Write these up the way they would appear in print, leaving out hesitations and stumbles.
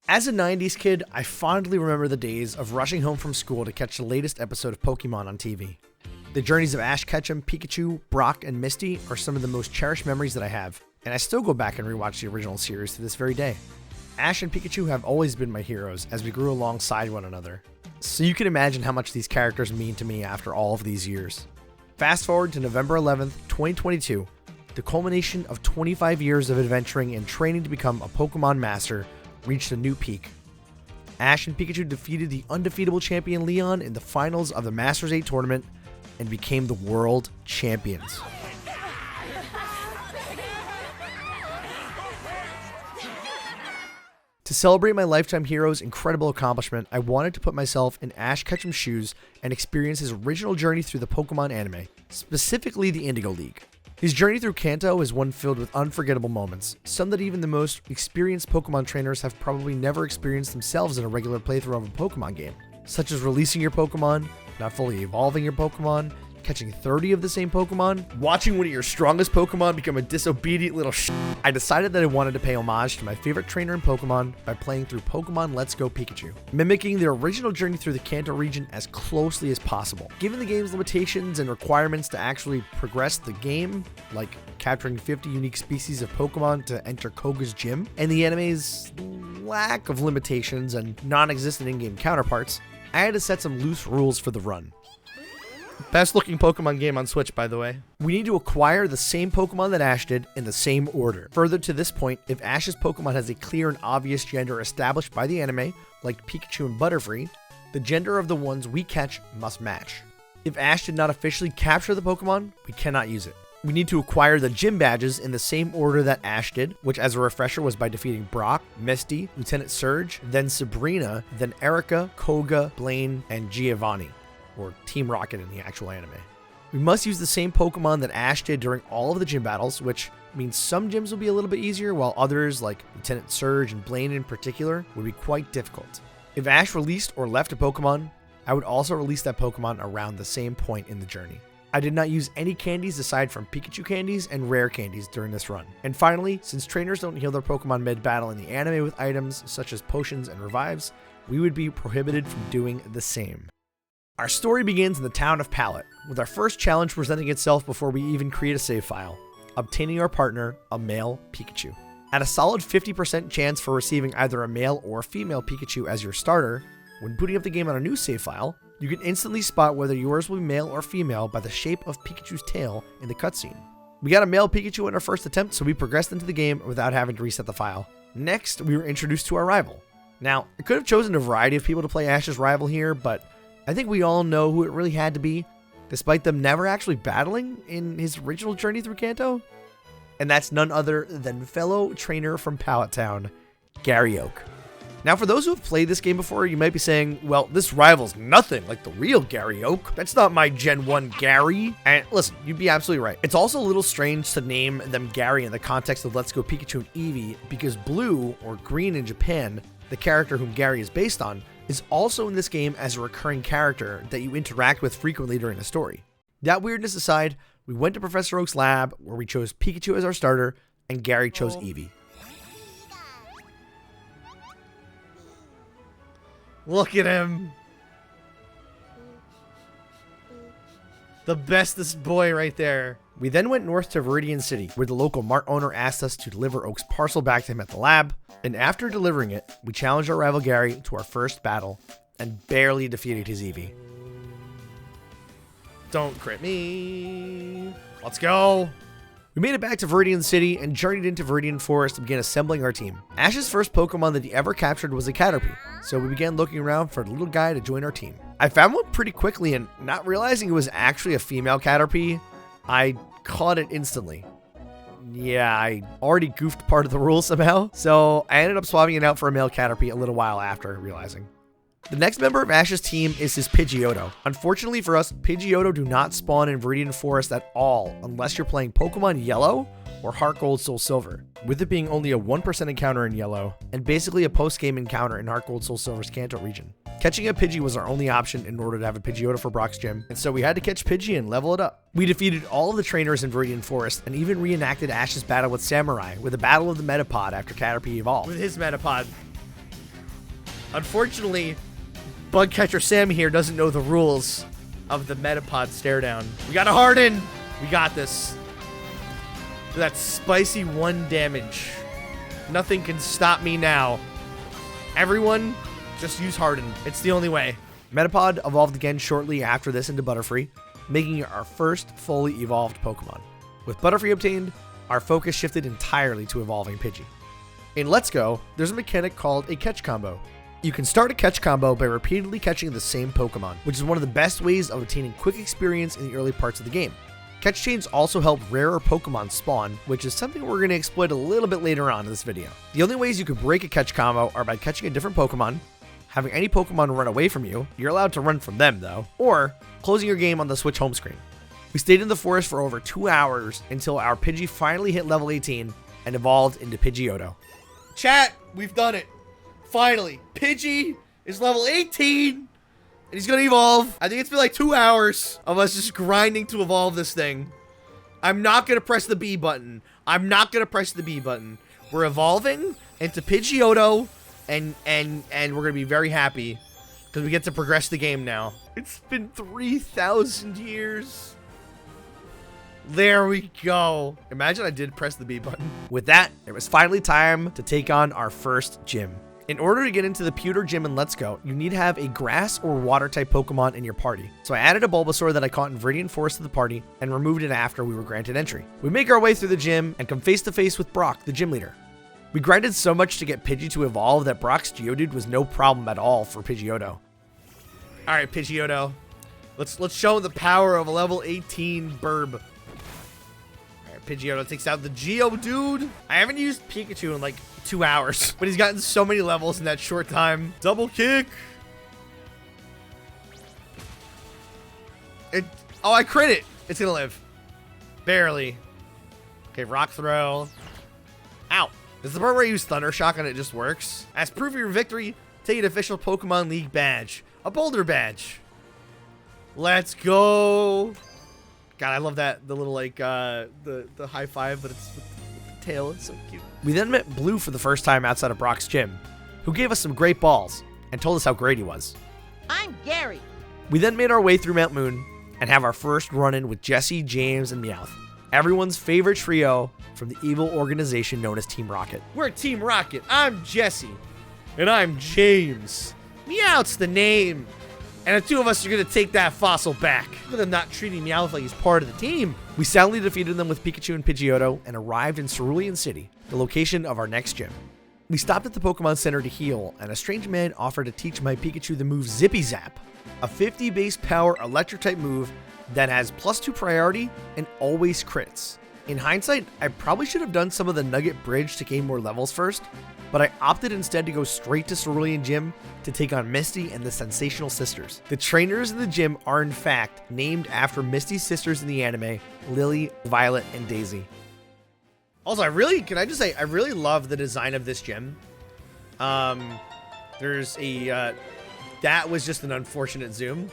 As a 90s kid, I fondly remember the days of rushing home from school to catch the latest episode of Pokémon on TV. The journeys of Ash Ketchum, Pikachu, Brock, and Misty are some of the most cherished memories that I have, and I still go back and rewatch the original series to this very day. Ash and Pikachu have always been my heroes as we grew alongside one another, so you can imagine how much these characters mean to me after all of these years. Fast forward to November 11th, 2022, the culmination of 25 years of adventuring and training to become a Pokemon Master reached a new peak. Ash and Pikachu defeated the undefeatable champion Leon in the finals of the Masters 8 tournament and became the world champions. To celebrate my lifetime hero's incredible accomplishment, I wanted to put myself in Ash Ketchum's shoes and experience his original journey through the Pokemon anime, specifically the Indigo League. His journey through Kanto is one filled with unforgettable moments, some that even the most experienced Pokemon trainers have probably never experienced themselves in a regular playthrough of a Pokemon game, such as releasing your Pokemon, not fully evolving your Pokemon, catching 30 of the same Pokemon, watching one of your strongest Pokemon become a disobedient little I decided that I wanted to pay homage to my favorite trainer in Pokemon by playing through Pokemon Let's Go Pikachu, mimicking the original journey through the Kanto region as closely as possible. Given the game's limitations and requirements to actually progress the game, like capturing 50 unique species of Pokemon to enter Koga's gym, and the anime's lack of limitations and non-existent in-game counterparts, I had to set some loose rules for the run. Best looking Pokemon game on Switch, by the way. We need to acquire the same Pokemon that Ash did in the same order. Further to this point, if Ash's Pokemon has a clear and obvious gender established by the anime, like Pikachu and Butterfree, the gender of the ones we catch must match. If Ash did not officially capture the Pokemon, we cannot use it. We need to acquire the gym badges in the same order that Ash did, which as a refresher was by defeating Brock, Misty, Lieutenant Surge, then Sabrina, then Erica, Koga, Blaine, and Giovanni, or Team Rocket in the actual anime. We must use the same Pokemon that Ash did during all of the gym battles, which means some gyms will be a little bit easier, while others, like Lieutenant Surge and Blaine in particular, would be quite difficult. If Ash released or left a Pokemon, I would also release that Pokemon around the same point in the journey. I did not use any candies aside from Pikachu candies and rare candies during this run. And finally, since trainers don't heal their Pokemon mid-battle in the anime with items such as potions and revives, we would be prohibited from doing the same. Our story begins in the town of Pallet, with our first challenge presenting itself before we even create a save file, obtaining our partner, a male Pikachu. At a solid 50% chance for receiving either a male or female Pikachu as your starter, when booting up the game on a new save file, you can instantly spot whether yours will be male or female by the shape of Pikachu's tail in the cutscene. We got a male Pikachu in our first attempt, so we progressed into the game without having to reset the file. Next, we were introduced to our rival. Now, I could have chosen a variety of people to play Ash's rival here, but I think we all know who it really had to be, despite them never actually battling in his original journey through Kanto. And that's none other than fellow trainer from Pallet Town, Gary Oak. Now, for those who have played this game before, you might be saying, well, this rival's nothing like the real Gary Oak. That's not my Gen 1 Gary. And listen, you'd be absolutely right. It's also a little strange to name them Gary in the context of Let's Go Pikachu and Eevee, because Blue, or Green in Japan, the character whom Gary is based on, is also in this game as a recurring character that you interact with frequently during the story. That weirdness aside, we went to Professor Oak's lab, where we chose Pikachu as our starter, and Gary chose Eevee. Look at him! The bestest boy right there. We then went north to Viridian City, where the local mart owner asked us to deliver Oak's parcel back to him at the lab, and after delivering it, we challenged our rival Gary to our first battle, and barely defeated his Eevee. Don't crit me. Let's go. We made it back to Viridian City and journeyed into Viridian Forest and began assembling our team. Ash's first Pokemon that he ever captured was a Caterpie, so we began looking around for a little guy to join our team. I found one pretty quickly, and not realizing it was actually a female Caterpie, I caught it instantly. Yeah, I already goofed part of the rules somehow, so I ended up swapping it out for a male Caterpie a little while after realizing. The next member of Ash's team is his Pidgeotto. Unfortunately for us, Pidgeotto do not spawn in Viridian Forest at all unless you're playing Pokemon Yellow or Heart Gold Soul Silver, with it being only a 1% encounter in Yellow, and basically a post-game encounter in Heart Gold Soul Silver's Kanto region. Catching a Pidgey was our only option in order to have a Pidgeotto for Brock's gym, and so we had to catch Pidgey and level it up. We defeated all of the trainers in Viridian Forest, and even reenacted Ash's battle with Samurai, with a battle of the Metapod after Caterpie evolved. With his Metapod. Unfortunately, Bug Catcher Sam here doesn't know the rules of the Metapod stare down. We got to harden. We got this. That's spicy 1 damage. Nothing can stop me now. Everyone, just use harden. It's the only way. Metapod evolved again shortly after this into Butterfree, making it our first fully evolved Pokemon. With Butterfree obtained, our focus shifted entirely to evolving Pidgey. In Let's Go, there's a mechanic called a catch combo. You can start a catch combo by repeatedly catching the same Pokemon, which is one of the best ways of obtaining quick experience in the early parts of the game. Catch chains also help rarer Pokemon spawn, which is something we're going to exploit a little bit later on in this video. The only ways you can break a catch combo are by catching a different Pokemon, having any Pokemon run away from you, you're allowed to run from them though, or closing your game on the Switch home screen. We stayed in the forest for over 2 hours until our Pidgey finally hit level 18 and evolved into Pidgeotto. Chat, we've done it. Finally, Pidgey is level 18 and he's gonna evolve. I think it's been like 2 hours of us just grinding to evolve this thing. I'm not gonna press the B button. I'm not gonna press the B button. We're evolving into Pidgeotto and we're gonna be very happy because we get to progress the game now. It's been 3,000 years. There we go. Imagine I did press the B button. With that, it was finally time to take on our first gym. In order to get into the Pewter Gym in Let's Go, you need to have a grass or water type Pokemon in your party. So I added a Bulbasaur that I caught in Viridian Forest to the party and removed it after we were granted entry. We make our way through the gym and come face to face with Brock, the gym leader. We grinded so much to get Pidgey to evolve that Brock's Geodude was no problem at all for Pidgeotto. All right, Pidgeotto. Let's show him the power of a level 18 burb. All right, Pidgeotto takes out the Geodude. I haven't used Pikachu in like 2 hours, but he's gotten so many levels in that short time. Double kick. Oh, I crit it. It's gonna live. Barely. Okay, rock throw. Ow. This is the part where I use Thunder Shock and it just works. As proof of your victory, take an official Pokemon League badge. A Boulder badge. Let's go. God, I love that. The little like the high five, but it's with the tail. It's so cute. We then met Blue for the first time outside of Brock's gym, who gave us some great balls and told us how great he was. I'm Gary. We then made our way through Mount Moon and have our first run-in with Jesse, James, and Meowth, everyone's favorite trio from the evil organization known as Team Rocket. We're Team Rocket. I'm Jesse. And I'm James. Meowth's the name. And the two of us are going to take that fossil back. Look at them not treating Meowth like he's part of the team. We soundly defeated them with Pikachu and Pidgeotto and arrived in Cerulean City, the location of our next gym. We stopped at the Pokemon Center to heal, and a strange man offered to teach my Pikachu the move Zippy Zap, a 50 base power electric type move that has +2 priority and always crits. In hindsight, I probably should have done some of the Nugget Bridge to gain more levels first, but I opted instead to go straight to Cerulean Gym to take on Misty and the Sensational Sisters. The trainers in the gym are in fact named after Misty's sisters in the anime, Lily, Violet, and Daisy. Also, I really love the design of this gym. There's a, that was just an unfortunate zoom.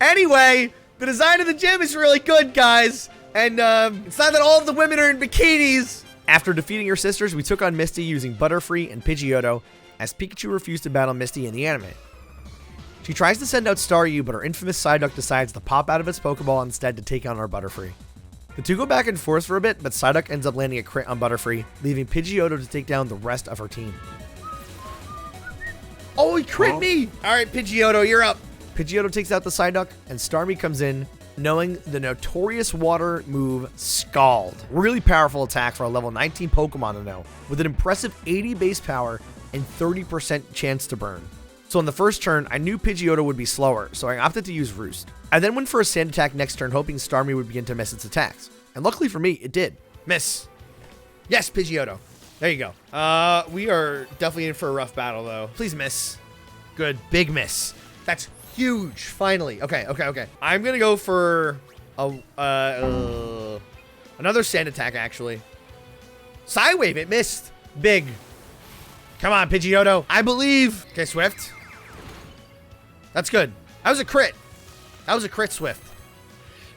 Anyway, the design of the gym is really good, guys. And it's not that all of the women are in bikinis. After defeating her sisters, we took on Misty using Butterfree and Pidgeotto, as Pikachu refused to battle Misty in the anime. She tries to send out Staryu, but her infamous Psyduck decides to pop out of its Pokeball instead to take on our Butterfree. The two go back and forth for a bit, but Psyduck ends up landing a crit on Butterfree, leaving Pidgeotto to take down the rest of her team. Oh, he crit me! Alright, Pidgeotto, you're up. Pidgeotto takes out the Psyduck, and Starmie comes in, knowing the notorious water move Scald. Really powerful attack for a level 19 Pokemon to know, with an impressive 80 base power and 30% chance to burn. So on the first turn, I knew Pidgeotto would be slower, so I opted to use Roost. I then went for a Sand Attack next turn, hoping Starmie would begin to miss its attacks. And luckily for me, it did. Miss. Yes, Pidgeotto. There you go. We are definitely in for a rough battle, though. Please miss. Good. Big miss. That's huge. Finally. Okay. I'm going to go for another Sand Attack, actually. Psywave. It missed. Big. Come on, Pidgeotto. I believe. Okay, Swift. That's good. That was a crit. That was a crit, Swift.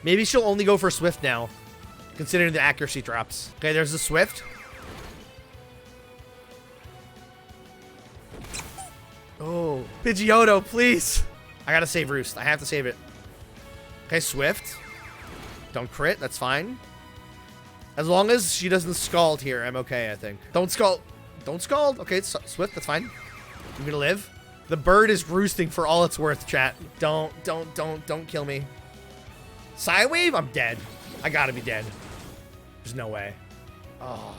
Maybe she'll only go for Swift now, considering the accuracy drops. Okay, there's the Swift. Pidgeotto, please. I gotta save Roost. I have to save it. Okay, Swift. Don't crit. That's fine. As long as she doesn't scald here, I'm okay, I think. Don't scald. Don't scald. Okay, it's Swift. That's fine. I'm gonna live. The bird is roosting for all it's worth, chat. Don't kill me. Psywave? I'm dead. I gotta be dead. There's no way. Oh.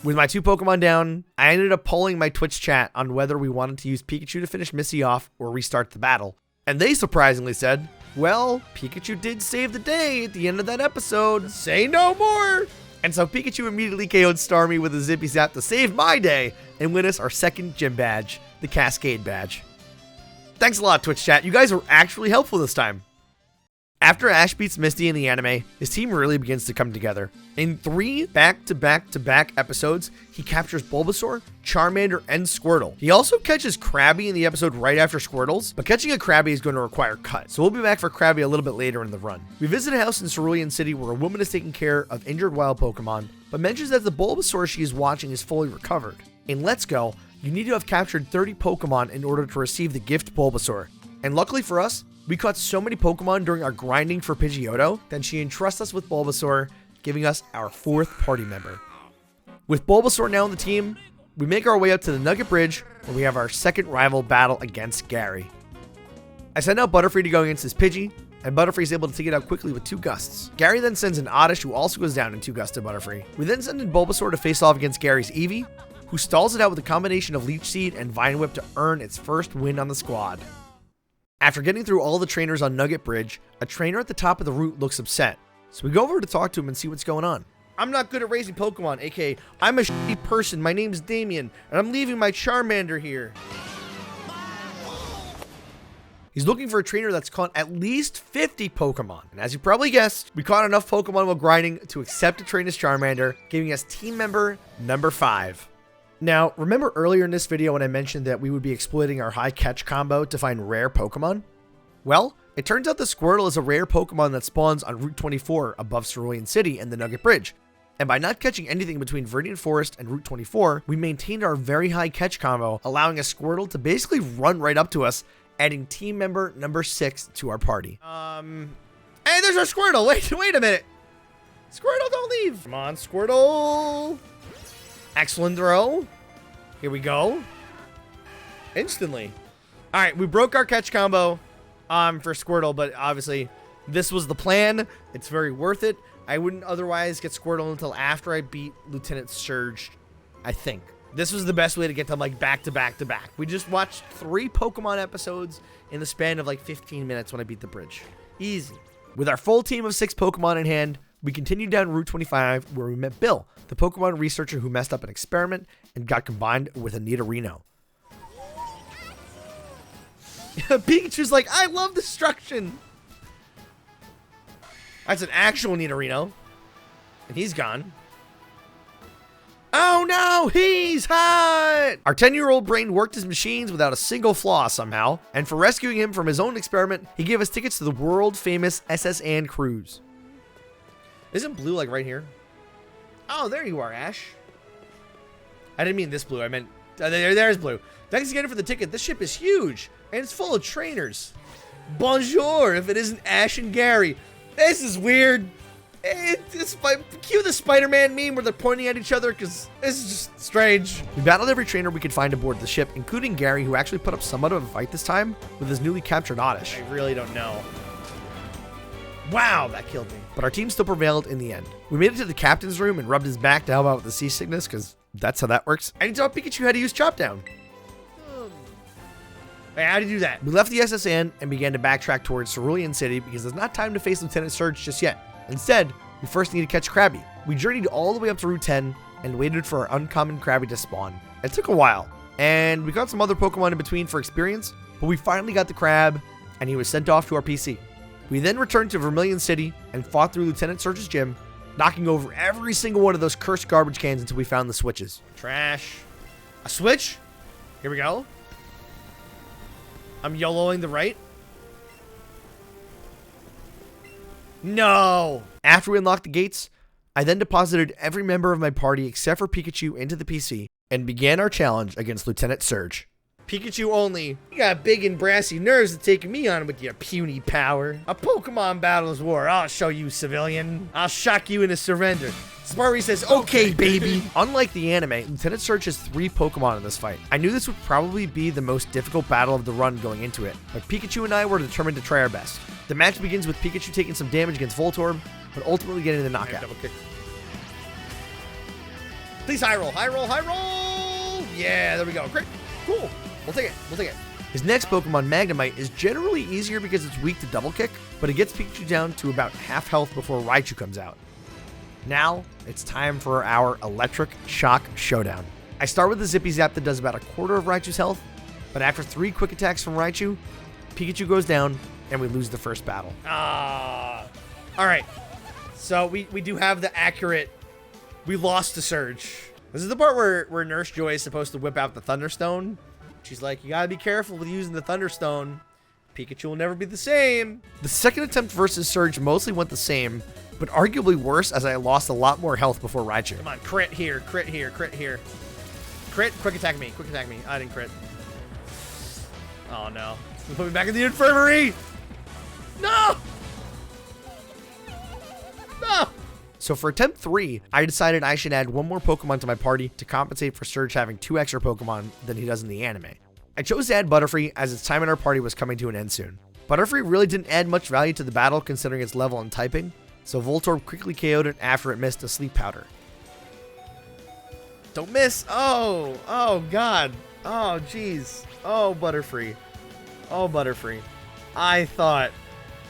With my 2 Pokemon down, I ended up polling my Twitch chat on whether we wanted to use Pikachu to finish Missy off or restart the battle. And they surprisingly said, well, Pikachu did save the day at the end of that episode. Say no more! And so Pikachu immediately KO'd Starmie with a Zippy Zap to save my day and win us our second gym badge, the Cascade badge. Thanks a lot, Twitch chat. You guys were actually helpful this time. After Ash beats Misty in the anime, his team really begins to come together. In 3 back-to-back-to-back episodes, he captures Bulbasaur, Charmander, and Squirtle. He also catches Krabby in the episode right after Squirtle's, but catching a Krabby is going to require cut, so we'll be back for Krabby a little bit later in the run. We visit a house in Cerulean City where a woman is taking care of injured wild Pokemon, but mentions that the Bulbasaur she is watching is fully recovered. In Let's Go, you need to have captured 30 Pokemon in order to receive the gift Bulbasaur. And luckily for us, we caught so many Pokemon during our grinding for Pidgeotto that she entrusts us with Bulbasaur, giving us our 4th party member. With Bulbasaur now on the team, we make our way up to the Nugget Bridge, where we have our second rival battle against Gary. I send out Butterfree to go against his Pidgey, and Butterfree is able to take it out quickly with 2 gusts. Gary then sends an Oddish, who also goes down in 2 gusts to Butterfree. We then send in Bulbasaur to face off against Gary's Eevee, who stalls it out with a combination of Leech Seed and Vine Whip to earn its first win on the squad. After getting through all the trainers on Nugget Bridge, a trainer at the top of the route looks upset, so we go over to talk to him and see what's going on. I'm not good at raising Pokemon, aka I'm a shitty person, my name's Damien, and I'm leaving my Charmander here. He's looking for a trainer that's caught at least 50 Pokemon, and as you probably guessed, we caught enough Pokemon while grinding to accept to train as Charmander, giving us team member number 5. Now, remember earlier in this video when I mentioned that we would be exploiting our high catch combo to find rare Pokemon? Well, it turns out the Squirtle is a rare Pokemon that spawns on Route 24 above Cerulean City and the Nugget Bridge. And by not catching anything between Viridian Forest and Route 24, we maintained our very high catch combo, allowing a Squirtle to basically run right up to us, adding team member number 6 to our party. Hey, there's our Squirtle! Wait a minute! Squirtle, don't leave! Come on, Squirtle! Excellent throw. Here we go. Instantly. All right, we broke our catch combo for Squirtle, but obviously this was the plan. It's very worth it. I wouldn't otherwise get Squirtle until after I beat Lieutenant Surge, I think. This was the best way to get them like back to back to back. We just watched 3 Pokemon episodes in the span of like 15 minutes when I beat the bridge. Easy. With our full team of 6 Pokemon in hand, we continued down Route 25 where we met Bill, the Pokemon researcher who messed up an experiment and got combined with a Nidorino. Pikachu's like, I love destruction. That's an actual Nidorino. And he's gone. Oh no, he's hot! Our 10-year-old brain worked his machines without a single flaw somehow, and for rescuing him from his own experiment, he gave us tickets to the world-famous SS Anne cruise. Isn't blue like right here? Oh, there you are, Ash. I didn't mean this blue. I meant there's blue. Thanks again for the ticket. This ship is huge and it's full of trainers. Bonjour, if it isn't Ash and Gary. This is weird. Cue the Spider-Man meme where they're pointing at each other because this is just strange. We battled every trainer we could find aboard the ship, including Gary, who actually put up somewhat of a fight this time with his newly captured Oddish. I really don't know. Wow, that killed me. But our team still prevailed in the end. We made it to the captain's room and rubbed his back to help out with the seasickness, because that's how that works. I need to tell Pikachu how to use Chop Down. Hey, how do you do that? We left the SSN and began to backtrack towards Cerulean City because there's not time to face Lieutenant Surge just yet. Instead, we first need to catch Krabby. We journeyed all the way up to Route 10 and waited for our uncommon Krabby to spawn. It took a while, and we got some other Pokemon in between for experience, but we finally got the Crab, and he was sent off to our PC. We then returned to Vermilion City and fought through Lieutenant Surge's gym, knocking over every single one of those cursed garbage cans until we found the switches. Trash. A switch? Here we go. I'm YOLOing the right. No! After we unlocked the gates, I then deposited every member of my party except for Pikachu into the PC and began our challenge against Lieutenant Surge. Pikachu only. You got big and brassy nerves to take me on with your puny power. A Pokemon battles war. I'll show you, civilian. I'll shock you into surrender. Smarty says, okay, baby. Unlike the anime, Lieutenant Surge has 3 Pokemon in this fight. I knew this would probably be the most difficult battle of the run going into it, but Pikachu and I were determined to try our best. The match begins with Pikachu taking some damage against Voltorb, but ultimately getting the knockout. Double kick. Please high roll, high roll, high roll! Yeah, there we go. Great. Cool. We'll take it. We'll take it. His next Pokemon, Magnemite, is generally easier because it's weak to double kick, but it gets Pikachu down to about half health before Raichu comes out. Now, it's time for our Electric Shock Showdown. I start with the Zippy Zap that does about a quarter of Raichu's health, but after 3 quick attacks from Raichu, Pikachu goes down, and we lose the first battle. Alright. So, we do have the accurate... We lost to Surge. This is the part where Nurse Joy is supposed to whip out the Thunderstone. She's like, you gotta be careful with using the Thunderstone. Pikachu will never be the same. The second attempt versus Surge mostly went the same, but arguably worse as I lost a lot more health before Raichu. Come on, crit here, crit here, crit here. Crit, quick attack me, quick attack me. I didn't crit. Oh no. You put me back in the infirmary! No! No! So for attempt 3, I decided I should add 1 more Pokemon to my party to compensate for Surge having 2 extra Pokemon than he does in the anime. I chose to add Butterfree as its time in our party was coming to an end soon. Butterfree really didn't add much value to the battle considering its level and typing, so Voltorb quickly KO'd it after it missed a Sleep Powder. Don't miss! Oh god! Oh jeez! Oh Butterfree! Oh Butterfree! I thought,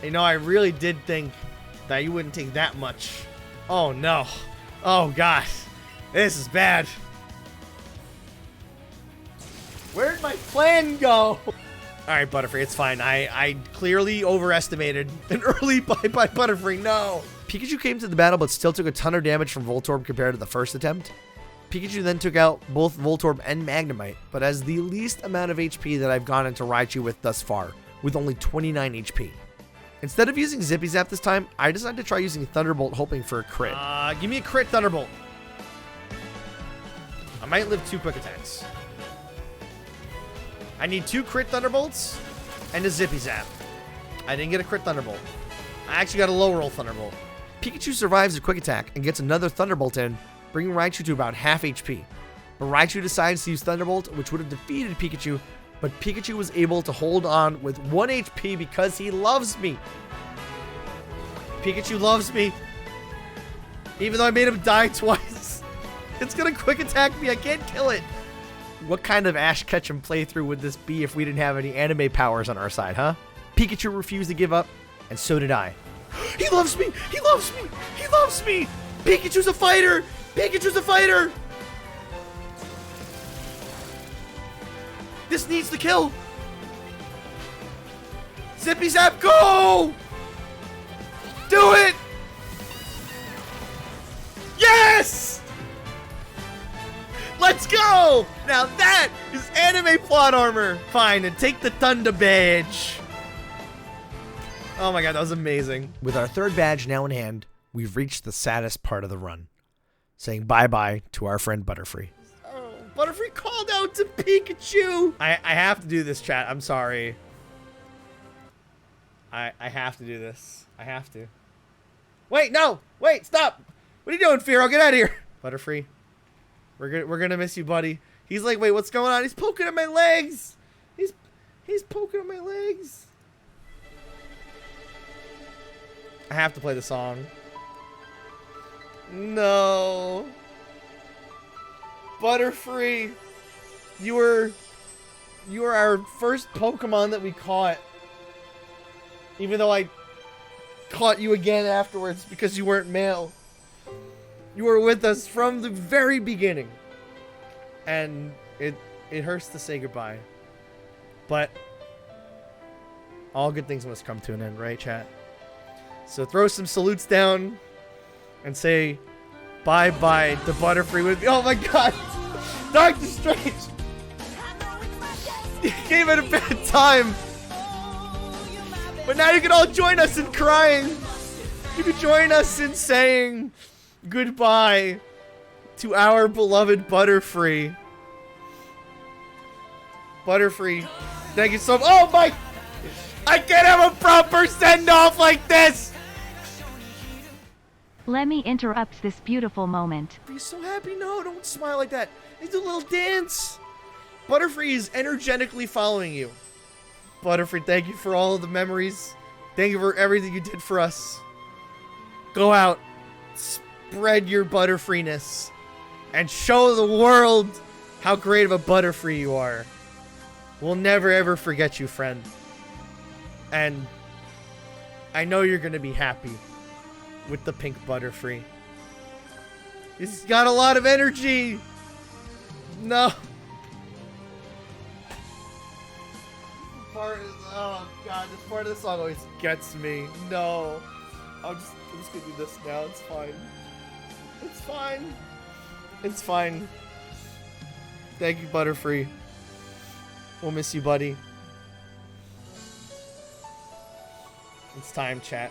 I really did think that you wouldn't take that much. Oh no. Oh god. This is bad. Where'd my plan go? Alright, Butterfree, it's fine. I clearly overestimated an early bye by Butterfree. No. Pikachu came to the battle but still took a ton of damage from Voltorb compared to the first attempt. Pikachu then took out both Voltorb and Magnemite, but has the least amount of HP that I've gone into Raichu with thus far, with only 29 HP. Instead of using Zippy Zap this time, I decided to try using Thunderbolt hoping for a crit. Give me a crit Thunderbolt. I might live 2 quick attacks. I need 2 crit Thunderbolts and a Zippy Zap. I didn't get a crit Thunderbolt. I actually got a low roll Thunderbolt. Pikachu survives a quick attack and gets another Thunderbolt in, bringing Raichu to about half HP. But Raichu decides to use Thunderbolt, which would have defeated Pikachu, but Pikachu was able to hold on with 1 HP because he loves me. Pikachu loves me. Even though I made him die twice. It's gonna quick attack me. I can't kill it. What kind of Ash Ketchum playthrough would this be if we didn't have any anime powers on our side, huh? Pikachu refused to give up, and so did I. He loves me! He loves me! He loves me! Pikachu's a fighter! Pikachu's a fighter! This needs to kill! Zippy Zap, go! Do it! Yes! Let's go! Now that is anime plot armor! Fine, and take the Thunder Badge. Oh my god, that was amazing. With our 3rd badge now in hand, we've reached the saddest part of the run. Saying bye-bye to our friend Butterfree. Oh, Butterfree called out to Pikachu! I have to do this, chat. I'm sorry. I have to do this. I have to. Wait, no! Wait, stop! What are you doing, Firo? Get out of here! Butterfree, we're gonna miss you, buddy. He's like, wait, what's going on? He's poking at my legs! He's poking at my legs! I have to play the song. No. Butterfree, you were our first Pokemon that we caught. Even though I caught you again afterwards because you weren't male. You were with us from the very beginning. And it hurts to say goodbye. But all good things must come to an end, right, chat? So throw some salutes down and say bye-bye to Butterfree with me. Oh my god! Doctor Strange! You came at a bad time! But now you can all join us in crying! You can join us in saying goodbye to our beloved Butterfree. Butterfree, thank you so much. Oh my, I can't have a proper send-off like this. Let me interrupt this beautiful moment. Are you so happy? No, don't smile like that. They do a little dance. Butterfree is energetically following you. Butterfree, thank you for all of the memories. Thank you for everything you did for us. Go out, spread your Butterfreeness, and show the world how great of a Butterfree you are. We'll never ever forget you, friend. And I know you're gonna be happy with the pink Butterfree. He's got a lot of energy. No. Oh god, this part of the song always gets me. No. I'm just gonna do this now. It's fine. It's fine. It's fine. Thank you, Butterfree. We'll miss you, buddy. It's time, chat.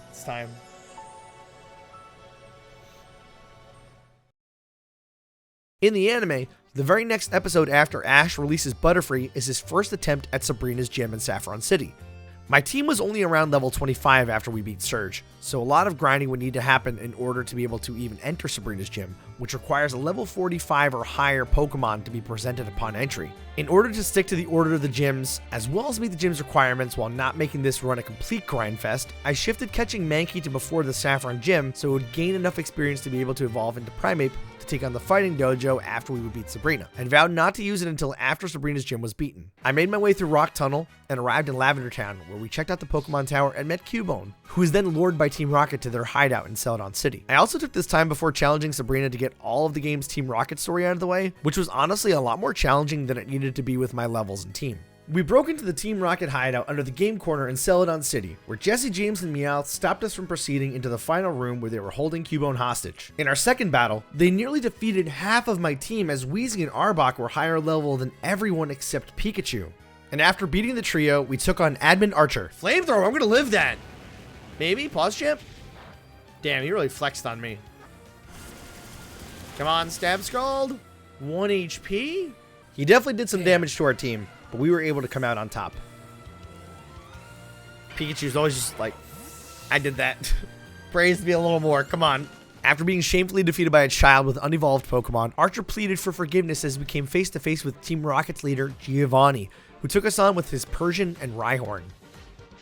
It's time. In the anime, the very next episode after Ash releases Butterfree is his first attempt at Sabrina's gym in Saffron City. My team was only around level 25 after we beat Surge, so a lot of grinding would need to happen in order to be able to even enter Sabrina's gym, which requires a level 45 or higher Pokemon to be presented upon entry. In order to stick to the order of the gyms, as well as meet the gym's requirements while not making this run a complete grind fest, I shifted catching Mankey to before the Saffron gym so it would gain enough experience to be able to evolve into Primeape to take on the fighting dojo after we would beat Sabrina, and vowed not to use it until after Sabrina's gym was beaten. I made my way through Rock Tunnel and arrived in Lavender Town, where we checked out the Pokemon Tower and met Cubone, who was then lured by Team Rocket to their hideout in Celadon City. I also took this time before challenging Sabrina to get all of the game's Team Rocket story out of the way, which was honestly a lot more challenging than it needed to be with my levels and team. We broke into the Team Rocket hideout under the game corner in Celadon City, where Jesse, James, and Meowth stopped us from proceeding into the final room where they were holding Cubone hostage. In our second battle, they nearly defeated half of my team as Weezing and Arbok were higher level than everyone except Pikachu. And after beating the trio, we took on Admin Archer. Flamethrower, I'm gonna live that! Maybe? Pause champ? Damn, he really flexed on me. Come on, Stab Scald. 1 HP? He definitely did some damage to our team, but we were able to come out on top. Pikachu's always just like, I did that. Praise me a little more, come on. After being shamefully defeated by a child with unevolved Pokemon, Archer pleaded for forgiveness as we came face to face with Team Rocket's leader, Giovanni, who took us on with his Persian and Rhyhorn.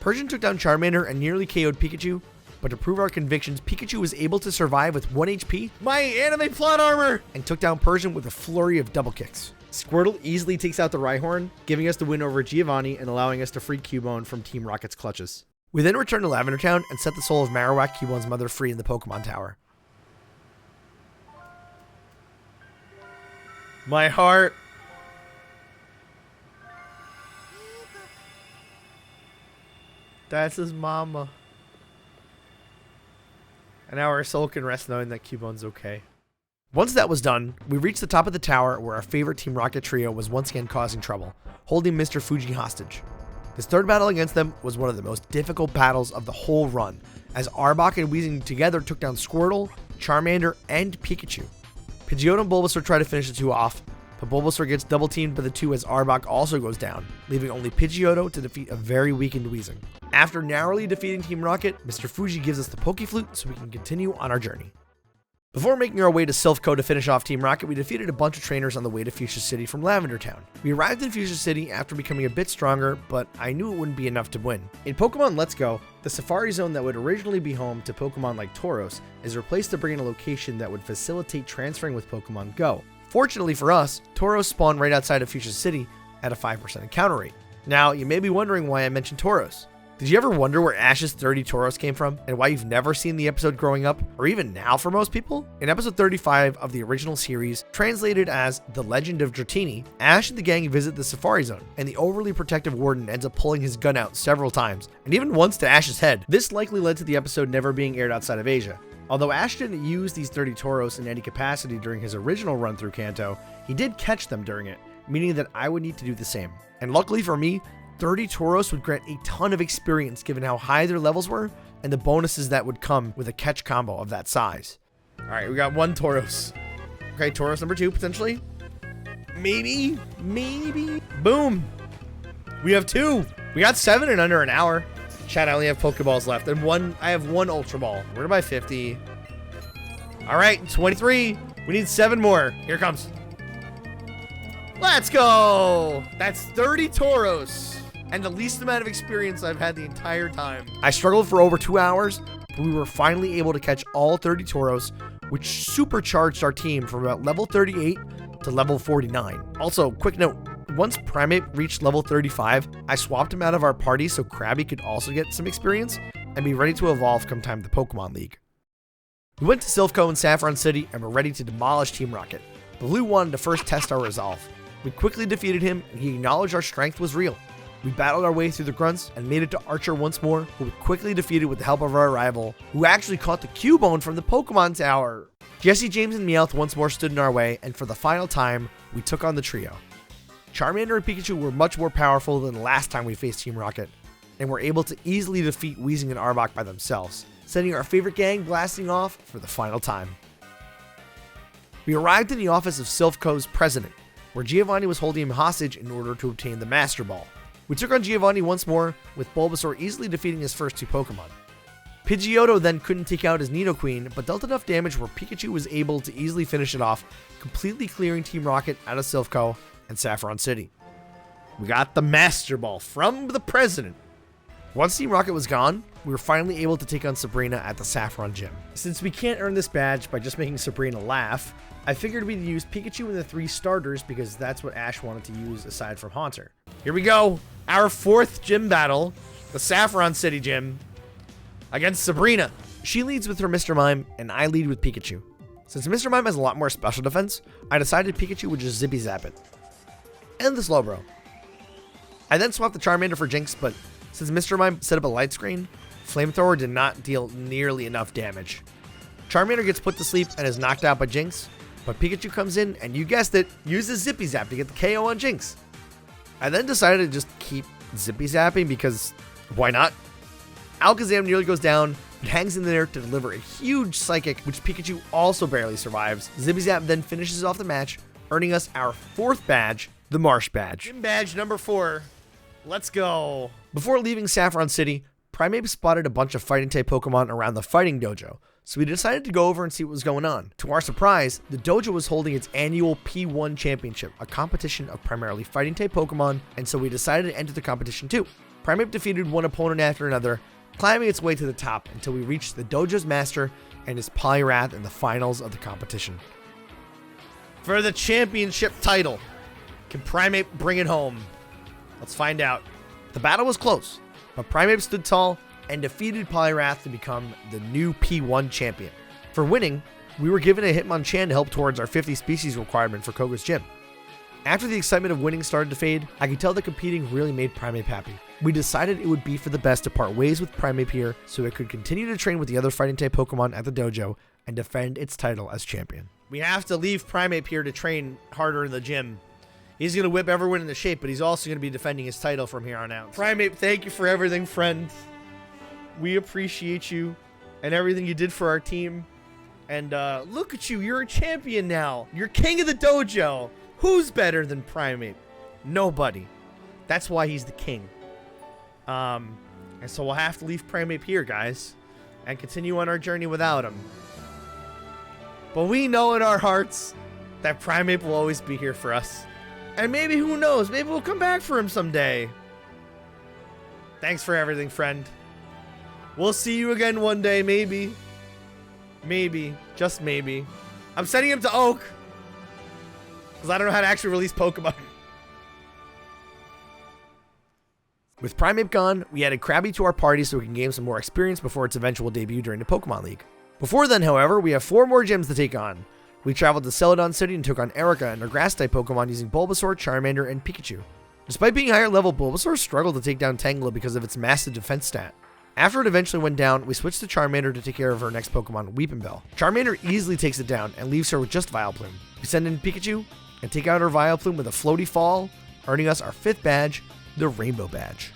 Persian took down Charmander and nearly KO'd Pikachu, but to prove our convictions, Pikachu was able to survive with 1 HP, my anime plot armor, and took down Persian with a flurry of double kicks. Squirtle easily takes out the Rhyhorn, giving us the win over Giovanni and allowing us to free Cubone from Team Rocket's clutches. We then returned to Lavender Town and set the soul of Marowak, Cubone's mother, free in the Pokemon Tower. My heart. That's his mama. And now our soul can rest knowing that Cubone's okay. Once that was done, we reached the top of the tower where our favorite Team Rocket trio was once again causing trouble, holding Mr. Fuji hostage. This third battle against them was one of the most difficult battles of the whole run, as Arbok and Weezing together took down Squirtle, Charmander, and Pikachu. Pidgeotto and Bulbasaur try to finish the two off, but Bulbasaur gets double teamed by the two as Arbok also goes down, leaving only Pidgeotto to defeat a very weakened Weezing. After narrowly defeating Team Rocket, Mr. Fuji gives us the Pokeflute so we can continue on our journey. Before making our way to Silphco to finish off Team Rocket, we defeated a bunch of trainers on the way to Fuchsia City from Lavender Town. We arrived in Fuchsia City after becoming a bit stronger, but I knew it wouldn't be enough to win. In Pokemon Let's Go, the Safari Zone that would originally be home to Pokemon like Tauros is replaced to bring in a location that would facilitate transferring with Pokemon Go. Fortunately for us, Tauros spawned right outside of Fuchsia City at a 5% encounter rate. Now, you may be wondering why I mentioned Tauros. Did you ever wonder where Ash's 30 Tauros came from, and why you've never seen the episode growing up, or even now for most people? In episode 35 of the original series, translated as The Legend of Dratini, Ash and the gang visit the Safari Zone, and the overly protective warden ends up pulling his gun out several times, and even once to Ash's head. This likely led to the episode never being aired outside of Asia. Although Ash didn't use these 30 Tauros in any capacity during his original run through Kanto, he did catch them during it, meaning that I would need to do the same. And luckily for me, 30 Tauros would grant a ton of experience given how high their levels were and the bonuses that would come with a catch combo of that size. Alright, we got 1 Tauros. Okay, Tauros number 2 potentially. Maybe. Boom. We have 2. We got 7 in under an hour. Chat, I only have Pokeballs left. And I have 1 Ultra Ball. We're to buy 50. All right, 23. We need 7 more. Here it comes. Let's go. That's 30 Tauros. And the least amount of experience I've had the entire time. I struggled for over 2 hours, but we were finally able to catch all 30 Tauros, which supercharged our team from about level 38 to level 49. Also, quick note, once Primeape reached level 35, I swapped him out of our party so Krabby could also get some experience and be ready to evolve come time to the Pokemon League. We went to Silph Co and Saffron City and were ready to demolish Team Rocket. Blue wanted to first test our resolve. We quickly defeated him and he acknowledged our strength was real. We battled our way through the grunts and made it to Archer once more, who we quickly defeated with the help of our rival, who actually caught the Cubone from the Pokemon Tower. Jesse, James, and Meowth once more stood in our way, and for the final time, we took on the trio. Charmander and Pikachu were much more powerful than the last time we faced Team Rocket, and were able to easily defeat Weezing and Arbok by themselves, sending our favorite gang blasting off for the final time. We arrived in the office of Silph Co's president, where Giovanni was holding him hostage in order to obtain the Master Ball. We took on Giovanni once more, with Bulbasaur easily defeating his first 2 Pokemon. Pidgeotto then couldn't take out his Nidoqueen, but dealt enough damage where Pikachu was able to easily finish it off, completely clearing Team Rocket out of Silph Co and Saffron City. We got the Master Ball from the president. Once Team Rocket was gone, we were finally able to take on Sabrina at the Saffron Gym. Since we can't earn this badge by just making Sabrina laugh, I figured we'd use Pikachu in the 3 starters because that's what Ash wanted to use aside from Haunter. Here we go, our 4th gym battle, the Saffron City Gym, against Sabrina. She leads with her Mr. Mime, and I lead with Pikachu. Since Mr. Mime has a lot more special defense, I decided Pikachu would just zippy zap it. And the Slowbro. I then swapped the Charmander for Jinx, but since Mr. Mime set up a light screen, Flamethrower did not deal nearly enough damage. Charmander gets put to sleep and is knocked out by Jinx, but Pikachu comes in and, you guessed it, uses Zippy Zap to get the KO on Jinx. I then decided to just keep Zippy Zapping because why not? Alakazam nearly goes down, but hangs in there to deliver a huge Psychic, which Pikachu also barely survives. Zippy Zap then finishes off the match, earning us our 4th badge, the Marsh Badge. Gym badge number 4. Let's go. Before leaving Saffron City, Primeape spotted a bunch of fighting-type Pokemon around the fighting dojo, so we decided to go over and see what was going on. To our surprise, the dojo was holding its annual P1 Championship, a competition of primarily fighting-type Pokemon, and so we decided to enter the competition too. Primeape defeated one opponent after another, climbing its way to the top until we reached the dojo's master and his Poliwrath in the finals of the competition. For the championship title, can Primeape bring it home? Let's find out. The battle was close, but Primeape stood tall and defeated Poliwrath to become the new P1 champion. For winning, we were given a Hitmonchan to help towards our 50 species requirement for Koga's gym. After the excitement of winning started to fade, I could tell that competing really made Primeape happy. We decided it would be for the best to part ways with Primeape here so it could continue to train with the other fighting-type Pokemon at the dojo and defend its title as champion. We have to leave Primeape here to train harder in the gym. He's going to whip everyone into shape, but he's also going to be defending his title from here on out. Primeape, thank you for everything, friend. We appreciate you and everything you did for our team. And look at you, you're a champion now. You're king of the dojo. Who's better than Primeape? Nobody. That's why he's the king. And so we'll have to leave Primeape here, guys, and continue on our journey without him. But we know in our hearts that Primeape will always be here for us. And maybe, who knows, maybe we'll come back for him someday. Thanks for everything, friend. We'll see you again one day, maybe. Maybe. Just maybe. I'm sending him to Oak, because I don't know how to actually release Pokemon. With Primeape gone, we added Krabby to our party so we can gain some more experience before its eventual debut during the Pokemon League. Before then, however, we have 4 more gyms to take on. We traveled to Celadon City and took on Erica and her Grass-type Pokemon using Bulbasaur, Charmander, and Pikachu. Despite being higher level, Bulbasaur struggled to take down Tangela because of its massive defense stat. After it eventually went down, we switched to Charmander to take care of her next Pokemon, Weepinbell. Charmander easily takes it down and leaves her with just Vileplume. We send in Pikachu and take out her Vileplume with a floaty fall, earning us our 5th badge, the Rainbow Badge.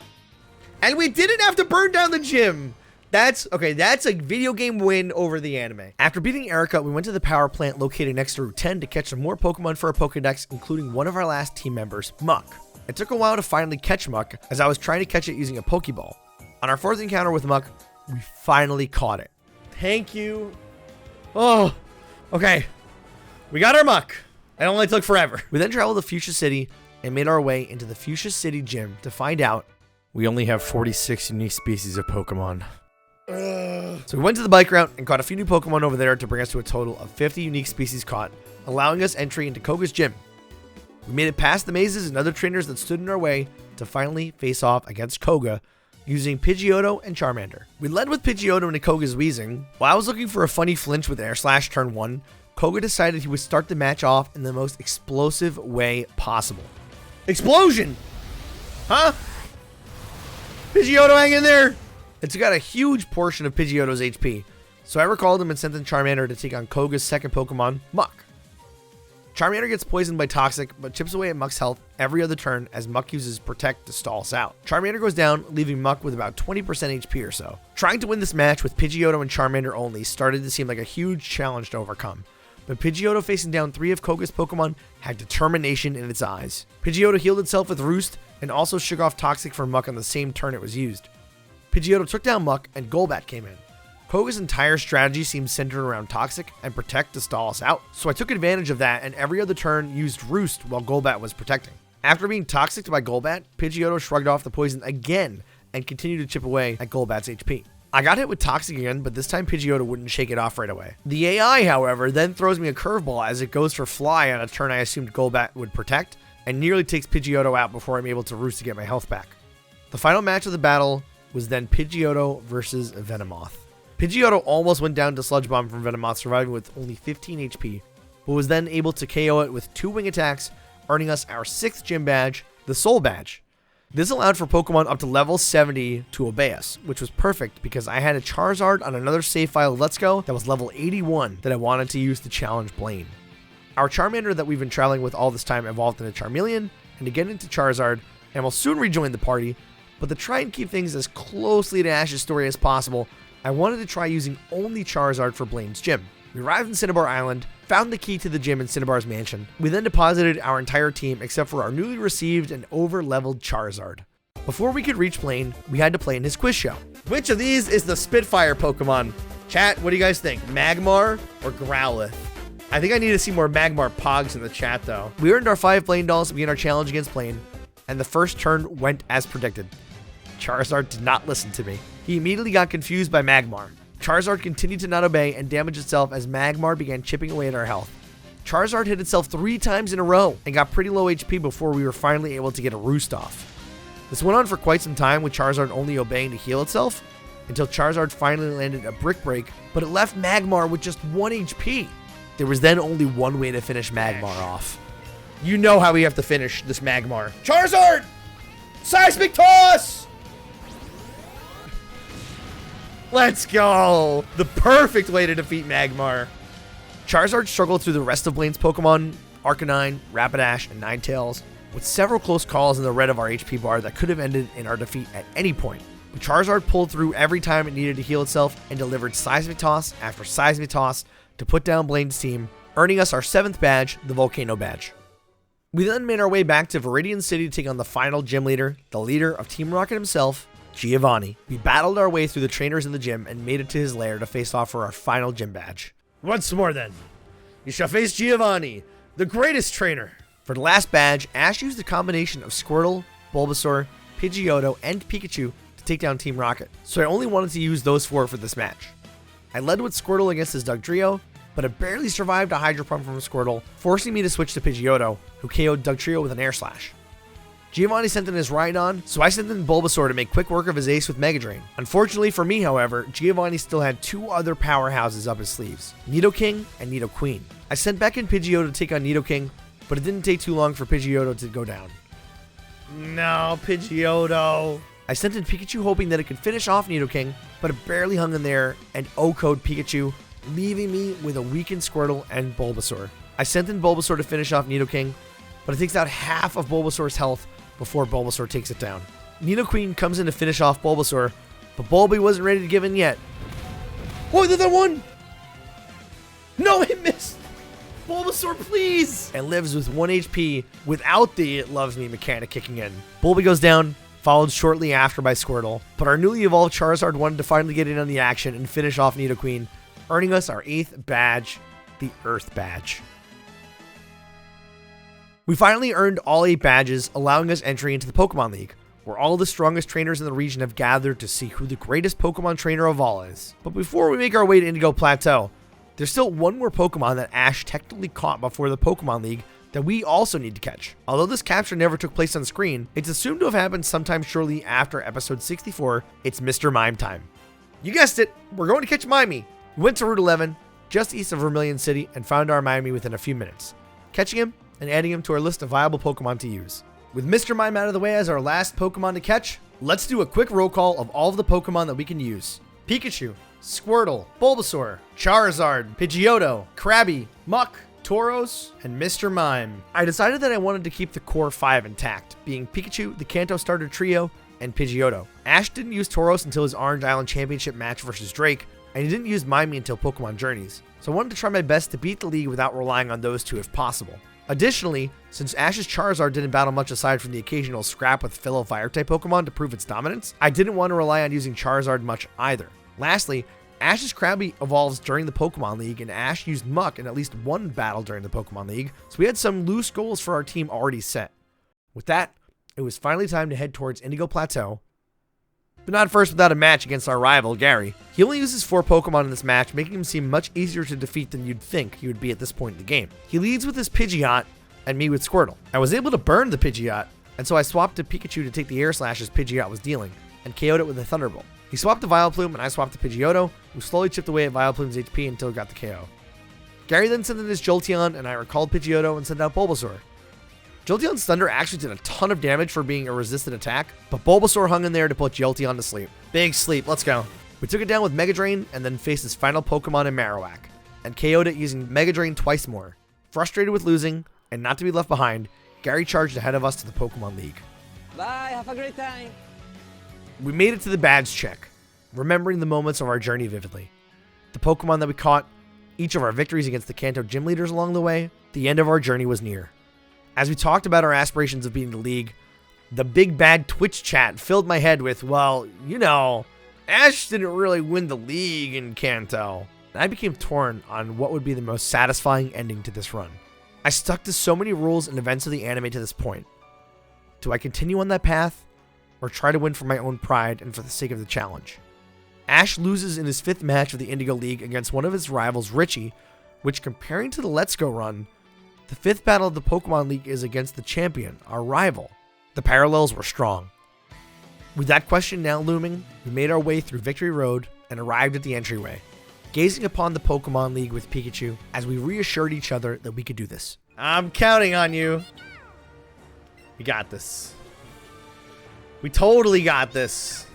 And we didn't have to burn down the gym! That's a video game win over the anime. After beating Erica, we went to the power plant located next to Route 10 to catch some more Pokemon for our Pokedex, including one of our last team members, Muck. It took a while to finally catch Muck, as I was trying to catch it using a Pokeball. On our fourth encounter with Muck, we finally caught it. Thank you. Oh, okay. We got our Muck. It only took forever. We then traveled to Fuchsia City and made our way into the Fuchsia City gym to find out we only have 46 unique species of Pokemon. So we went to the bike route and caught a few new Pokemon over there to bring us to a total of 50 unique species caught, allowing us entry into Koga's gym. We made it past the mazes and other trainers that stood in our way to finally face off against Koga using Pidgeotto and Charmander. We led with Pidgeotto into Koga's Weezing. While I was looking for a funny flinch with Air Slash turn 1, Koga decided he would start the match off in the most explosive way possible. Explosion! Huh? Pidgeotto, hang in there! It took out a huge portion of Pidgeotto's HP, so I recalled him and sent in Charmander to take on Koga's second Pokemon, Muck. Charmander gets poisoned by Toxic, but chips away at Muck's health every other turn as Muck uses Protect to stall us out. Charmander goes down, leaving Muck with about 20% HP or so. Trying to win this match with Pidgeotto and Charmander only started to seem like a huge challenge to overcome, but Pidgeotto facing down 3 of Koga's Pokemon had determination in its eyes. Pidgeotto healed itself with Roost and also shook off Toxic from Muck on the same turn it was used. Pidgeotto took down Muck and Golbat came in. Koga's entire strategy seemed centered around Toxic and Protect to stall us out, so I took advantage of that and every other turn used Roost while Golbat was protecting. After being Toxicked by Golbat, Pidgeotto shrugged off the poison again and continued to chip away at Golbat's HP. I got hit with Toxic again, but this time Pidgeotto wouldn't shake it off right away. The AI, however, then throws me a curveball as it goes for Fly on a turn I assumed Golbat would protect, and nearly takes Pidgeotto out before I'm able to Roost to get my health back. The final match of the battle was then Pidgeotto versus Venomoth. Pidgeotto almost went down to Sludge Bomb from Venomoth, surviving with only 15 HP, but was then able to KO it with 2 wing attacks, earning us our 6th gym badge, the Soul Badge. This allowed for Pokemon up to level 70 to obey us, which was perfect because I had a Charizard on another save file Let's Go that was level 81 that I wanted to use to challenge Blaine. Our Charmander that we've been traveling with all this time evolved into Charmeleon and to get into Charizard, and will soon rejoin the party, but to try and keep things as closely to Ash's story as possible, I wanted to try using only Charizard for Blaine's gym. We arrived in Cinnabar Island, found the key to the gym in Cinnabar's mansion. We then deposited our entire team except for our newly received and over-leveled Charizard. Before we could reach Blaine, we had to play in his quiz show. Which of these is the Spitfire Pokemon? Chat, what do you guys think? Magmar or Growlithe? I think I need to see more Magmar Pogs in the chat though. We earned our 5 Blaine dolls to begin our challenge against Blaine, and the first turn went as predicted. Charizard did not listen to me. He immediately got confused by Magmar. Charizard continued to not obey and damage itself as Magmar began chipping away at our health. Charizard hit itself 3 times in a row and got pretty low HP before we were finally able to get a Roost off. This went on for quite some time with Charizard only obeying to heal itself, until Charizard finally landed a Brick Break, but it left Magmar with just 1 HP. There was then only one way to finish Magmar off. You know how we have to finish this Magmar. Charizard! Seismic Toss! Let's go! The perfect way to defeat Magmar. Charizard struggled through the rest of Blaine's Pokemon, Arcanine, Rapidash, and Ninetales, with several close calls in the red of our HP bar that could have ended in our defeat at any point. But Charizard pulled through every time it needed to heal itself and delivered Seismic Toss after Seismic Toss to put down Blaine's team, earning us our 7th badge, the Volcano Badge. We then made our way back to Viridian City to take on the final gym leader, the leader of Team Rocket himself, Giovanni. We battled our way through the trainers in the gym and made it to his lair to face off for our final gym badge. Once more then, you shall face Giovanni, the greatest trainer. For the last badge, Ash used a combination of Squirtle, Bulbasaur, Pidgeotto, and Pikachu to take down Team Rocket, so I only wanted to use those 4 for this match. I led with Squirtle against his Dugtrio, but I barely survived a Hydro Pump from Squirtle, forcing me to switch to Pidgeotto, who KO'd Dugtrio with an Air Slash. Giovanni sent in his Rhydon, so I sent in Bulbasaur to make quick work of his ace with Mega Drain. Unfortunately for me, however, Giovanni still had 2 other powerhouses up his sleeves, Nidoking and Nidoqueen. I sent back in Pidgeotto to take on Nidoking, but it didn't take too long for Pidgeotto to go down. No, Pidgeotto. I sent in Pikachu hoping that it could finish off Nidoking, but it barely hung in there and O-code Pikachu, leaving me with a weakened Squirtle and Bulbasaur. I sent in Bulbasaur to finish off Nidoking, but it takes out half of Bulbasaur's health before Bulbasaur takes it down. Nidoqueen comes in to finish off Bulbasaur, but Bulby wasn't ready to give in yet. Oh, the other one! No, it missed! Bulbasaur, please! And lives with 1 HP without the It Loves Me mechanic kicking in. Bulby goes down, followed shortly after by Squirtle, but our newly evolved Charizard wanted to finally get in on the action and finish off Nidoqueen, earning us our 8th badge, the Earth Badge. We finally earned all 8 badges, allowing us entry into the Pokemon League, where all the strongest trainers in the region have gathered to see who the greatest Pokemon trainer of all is. But before we make our way to Indigo Plateau, there's still one more Pokemon that Ash technically caught before the Pokemon League that we also need to catch. Although this capture never took place on screen, it's assumed to have happened sometime shortly after episode 64, it's Mr. Mime time. You guessed it, we're going to catch Mimey. We went to Route 11, just east of Vermilion City, and found our Mimey within a few minutes, catching him and adding him to our list of viable Pokemon to use. With Mr. Mime out of the way as our last Pokemon to catch, let's do a quick roll call of all of the Pokemon that we can use. Pikachu, Squirtle, Bulbasaur, Charizard, Pidgeotto, Krabby, Muck, Tauros, and Mr. Mime. I decided that I wanted to keep the core 5 intact, being Pikachu, the Kanto starter trio, and Pidgeotto. Ash didn't use Tauros until his Orange Island Championship match versus Drake, and he didn't use Mime until Pokemon Journeys, so I wanted to try my best to beat the league without relying on those two if possible. Additionally, since Ash's Charizard didn't battle much aside from the occasional scrap with fellow Fire-type Pokemon to prove its dominance, I didn't want to rely on using Charizard much either. Lastly, Ash's Krabby evolves during the Pokemon League, and Ash used Muck in at least one battle during the Pokemon League, so we had some loose goals for our team already set. With that, it was finally time to head towards Indigo Plateau, but not first without a match against our rival, Gary. He only uses 4 Pokemon in this match, making him seem much easier to defeat than you'd think he would be at this point in the game. He leads with his Pidgeot, and me with Squirtle. I was able to burn the Pidgeot, and so I swapped to Pikachu to take the air slashes Pidgeot was dealing, and KO'd it with a Thunderbolt. He swapped to Vileplume, and I swapped to Pidgeotto, who slowly chipped away at Vileplume's HP until it got the KO. Gary then sent in his Jolteon, and I recalled Pidgeotto and sent out Bulbasaur. Jolteon's Thunder actually did a ton of damage for being a resisted attack, but Bulbasaur hung in there to put Jolteon to sleep. Big sleep, let's go. We took it down with Mega Drain, and then faced his final Pokemon in Marowak, and KO'd it using Mega Drain twice more. Frustrated with losing, and not to be left behind, Gary charged ahead of us to the Pokemon League. Bye, have a great time. We made it to the badge check, remembering the moments of our journey vividly. The Pokemon that we caught, each of our victories against the Kanto gym leaders along the way, the end of our journey was near. As we talked about our aspirations of beating the league, the big bad Twitch chat filled my head with, well, you know, Ash didn't really win the league in Kanto. And I became torn on what would be the most satisfying ending to this run. I stuck to so many rules and events of the anime to this point. Do I continue on that path, or try to win for my own pride and for the sake of the challenge? Ash loses in his 5th match of the Indigo League against one of his rivals, Richie, which, comparing to the Let's Go run, the 5th battle of the Pokemon League is against the champion, our rival. The parallels were strong. With that question now looming, we made our way through Victory Road and arrived at the entryway, gazing upon the Pokemon League with Pikachu as we reassured each other that we could do this. I'm counting on you. We got this. We totally got this.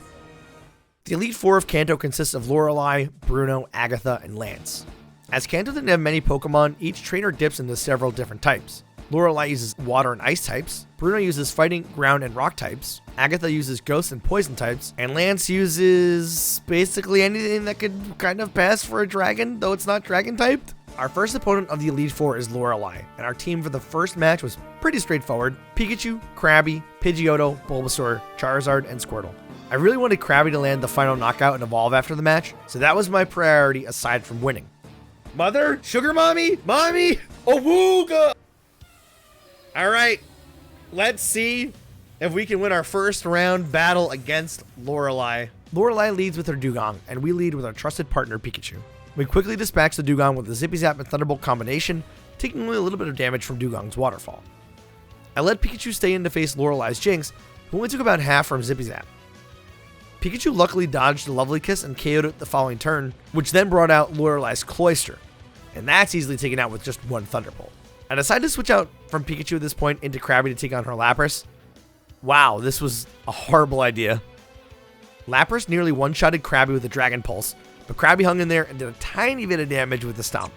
The Elite Four of Kanto consists of Lorelei, Bruno, Agatha, and Lance. As Kanto didn't have many Pokemon, each trainer dips into several different types. Lorelei uses water and ice types, Bruno uses fighting, ground, and rock types, Agatha uses ghost and poison types, and Lance uses basically anything that could kind of pass for a dragon, though it's not dragon typed. Our first opponent of the Elite Four is Lorelei, and our team for the first match was pretty straightforward: Pikachu, Krabby, Pidgeotto, Bulbasaur, Charizard, and Squirtle. I really wanted Krabby to land the final knockout and evolve after the match, so that was my priority aside from winning. Mother? Sugar mommy? Mommy? Awooga! Alright, let's see if we can win our first round battle against Lorelei. Lorelei leads with her Dugong, and we lead with our trusted partner Pikachu. We quickly dispatch the Dugong with the Zippy Zap and Thunderbolt combination, taking only a little bit of damage from Dugong's Waterfall. I let Pikachu stay in to face Lorelei's Jinx, who only took about half from Zippy Zap. Pikachu luckily dodged the Lovely Kiss and KO'd it the following turn, which then brought out Lorelei's Cloyster, and that's easily taken out with just one Thunderbolt. I decided to switch out from Pikachu at this point into Krabby to take on her Lapras. Wow, this was a horrible idea. Lapras nearly one-shotted Krabby with a Dragon Pulse, but Krabby hung in there and did a tiny bit of damage with the Stomp.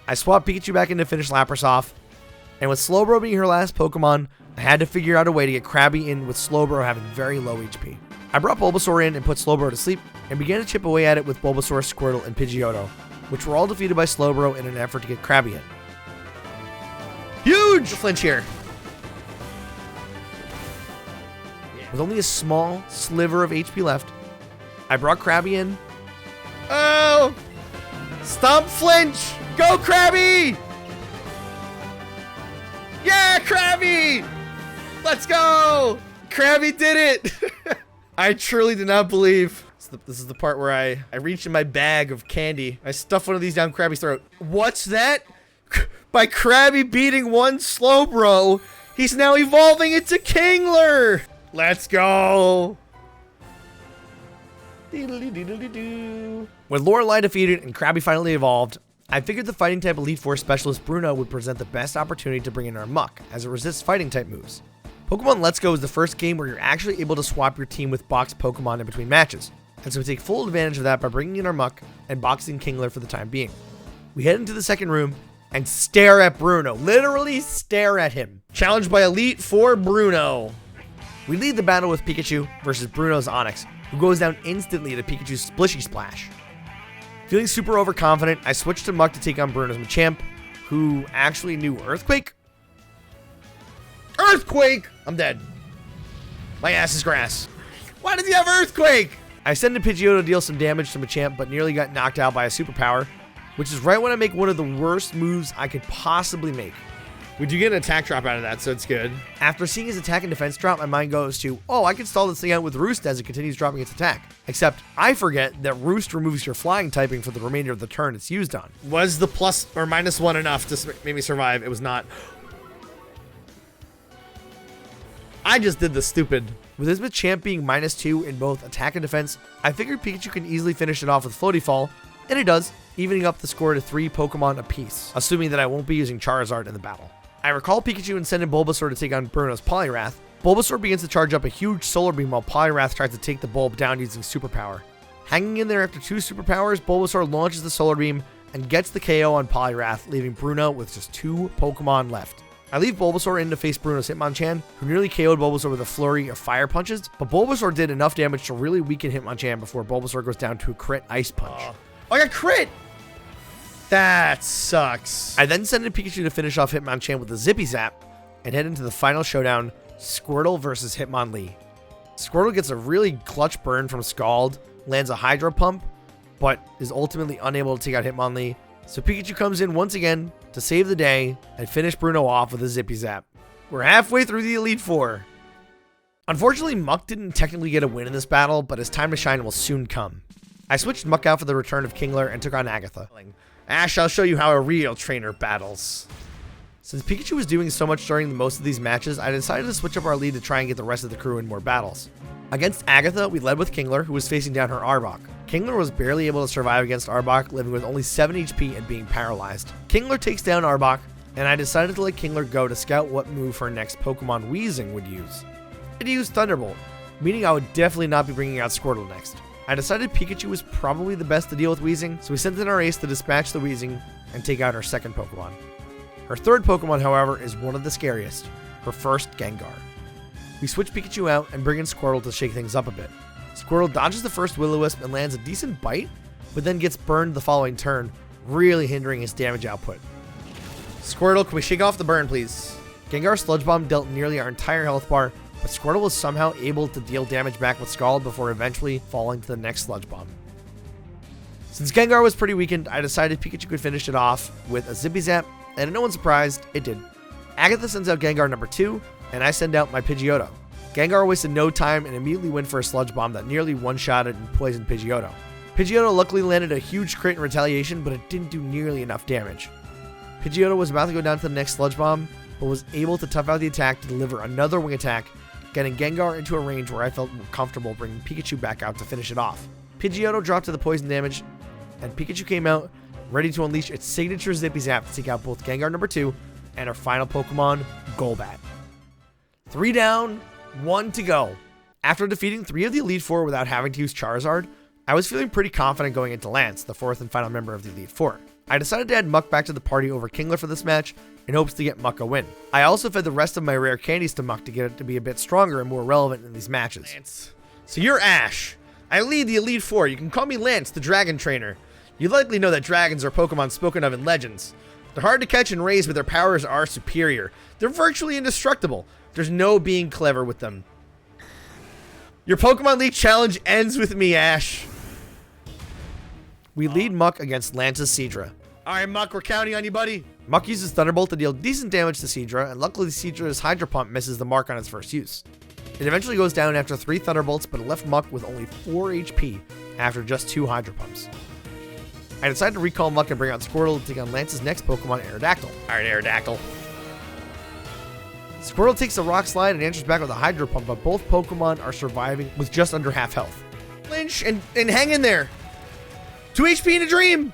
I swapped Pikachu back in to finish Lapras off, and with Slowbro being her last Pokemon, I had to figure out a way to get Krabby in with Slowbro having very low HP. I brought Bulbasaur in and put Slowbro to sleep, and began to chip away at it with Bulbasaur, Squirtle, and Pidgeotto, which were all defeated by Slowbro in an effort to get Krabby in. Huge flinch here. With only a small sliver of HP left, I brought Krabby in. Oh! Stomp flinch! Go Krabby! Yeah, Krabby! Let's go! Krabby did it! I truly did not believe. This is the part where I reached in my bag of candy. I stuffed one of these down Krabby's throat. What's that? By Krabby beating one Slowbro, he's now evolving into Kingler! Let's go! With Lorelei defeated and Krabby finally evolved, I figured the fighting type Elite Four specialist Bruno would present the best opportunity to bring in our Muck, as it resists fighting type moves. Pokemon Let's Go is the first game where you're actually able to swap your team with boxed Pokemon in between matches, and so we take full advantage of that by bringing in our Muck and boxing Kingler for the time being. We head into the second room and stare at Bruno, literally stare at him. Challenged by Elite Four Bruno. We lead the battle with Pikachu versus Bruno's Onix, who goes down instantly to Pikachu's Splishy Splash. Feeling super overconfident, I switched to Muck to take on Bruno's Machamp, who actually knew Earthquake. Earthquake! I'm dead. My ass is grass. Why does he have Earthquake? I send a Pidgeotto to deal some damage to Machamp, but nearly got knocked out by a superpower, which is right when I make one of the worst moves I could possibly make. We do get an attack drop out of that, so it's good. After seeing his attack and defense drop, my mind goes to, oh, I can stall this thing out with Roost as it continues dropping its attack. Except, I forget that Roost removes your flying typing for the remainder of the turn it's used on. Was the plus or -1 enough to make me survive? It was not. I just did the stupid. With his Machamp being -2 in both attack and defense, I figured Pikachu can easily finish it off with Floaty Fall, and it does, evening up the score to 3 Pokemon apiece, assuming that I won't be using Charizard in the battle. I recall Pikachu and sending Bulbasaur to take on Bruno's Poliwrath. Bulbasaur begins to charge up a huge Solar Beam while Poliwrath tries to take the bulb down using Superpower. Hanging in there after 2 superpowers, Bulbasaur launches the Solar Beam and gets the KO on Poliwrath, leaving Bruno with just 2 Pokemon left. I leave Bulbasaur in to face Bruno's Hitmonchan, who nearly KO'd Bulbasaur with a flurry of fire punches, but Bulbasaur did enough damage to really weaken Hitmonchan before Bulbasaur goes down to a crit Ice Punch. Oh, I got crit! That sucks. I then send in Pikachu to finish off Hitmonchan with a Zippy Zap and head into the final showdown, Squirtle versus Hitmonlee. Squirtle gets a really clutch burn from Scald, lands a Hydro Pump, but is ultimately unable to take out Hitmonlee. So Pikachu comes in once again to save the day and finish Bruno off with a Zippy Zap. We're halfway through the Elite Four. Unfortunately, Muck didn't technically get a win in this battle, but his time to shine will soon come. I switched Muck out for the return of Kingler and took on Agatha. Ash, I'll show you how a real trainer battles. Since Pikachu was doing so much during most of these matches, I decided to switch up our lead to try and get the rest of the crew in more battles. Against Agatha, we led with Kingler, who was facing down her Arbok. Kingler was barely able to survive against Arbok, living with only 7 HP and being paralyzed. Kingler takes down Arbok, and I decided to let Kingler go to scout what move her next Pokemon Weezing would use. It used Thunderbolt, meaning I would definitely not be bringing out Squirtle next. I decided Pikachu was probably the best to deal with Weezing, so we sent in our ace to dispatch the Weezing and take out her second Pokemon. Her third Pokemon, however, is one of the scariest, her first Gengar. We switch Pikachu out and bring in Squirtle to shake things up a bit. Squirtle dodges the first Will-O-Wisp and lands a decent bite, but then gets burned the following turn, really hindering his damage output. Squirtle, can we shake off the burn, please? Gengar's Sludge Bomb dealt nearly our entire health bar, but Squirtle was somehow able to deal damage back with Scald before eventually falling to the next Sludge Bomb. Since Gengar was pretty weakened, I decided Pikachu could finish it off with a Zippy Zap, and to no one's surprised, it did. Agatha sends out Gengar number 2, and I send out my Pidgeotto. Gengar wasted no time and immediately went for a Sludge Bomb that nearly one-shotted and poisoned Pidgeotto. Pidgeotto luckily landed a huge crit in retaliation, but it didn't do nearly enough damage. Pidgeotto was about to go down to the next Sludge Bomb, but was able to tough out the attack to deliver another wing attack, getting Gengar into a range where I felt more comfortable bringing Pikachu back out to finish it off. Pidgeotto dropped to the poison damage, and Pikachu came out ready to unleash its signature Zippy Zap to take out both Gengar number 2 and our final Pokemon, Golbat. 3 down, 1 to go. After defeating 3 of the Elite Four without having to use Charizard, I was feeling pretty confident going into Lance, the 4th and final member of the Elite Four. I decided to add Muck back to the party over Kingler for this match in hopes to get Muck a win. I also fed the rest of my rare candies to Muck to get it to be a bit stronger and more relevant in these matches. So you're Ash. I lead the Elite Four. You can call me Lance, the Dragon Trainer. You likely know that dragons are Pokemon spoken of in legends. They're hard to catch and raise, but their powers are superior. They're virtually indestructible. There's no being clever with them. Your Pokemon League challenge ends with me, Ash. We lead Muck against Lance's Seadra. Alright, Muck, we're counting on you, buddy. Muck uses Thunderbolt to deal decent damage to Seadra, and luckily Seadra's Hydro Pump misses the mark on its first use. It eventually goes down after 3 Thunderbolts, but it left Muck with only 4 HP after just 2 Hydro Pumps. I decided to recall Muck and bring out Squirtle to take on Lance's next Pokemon, Aerodactyl. Alright, Aerodactyl. Squirtle takes a Rock Slide and answers back with a Hydro Pump, but both Pokemon are surviving with just under half health. Flinch and hang in there. 2 HP in a dream.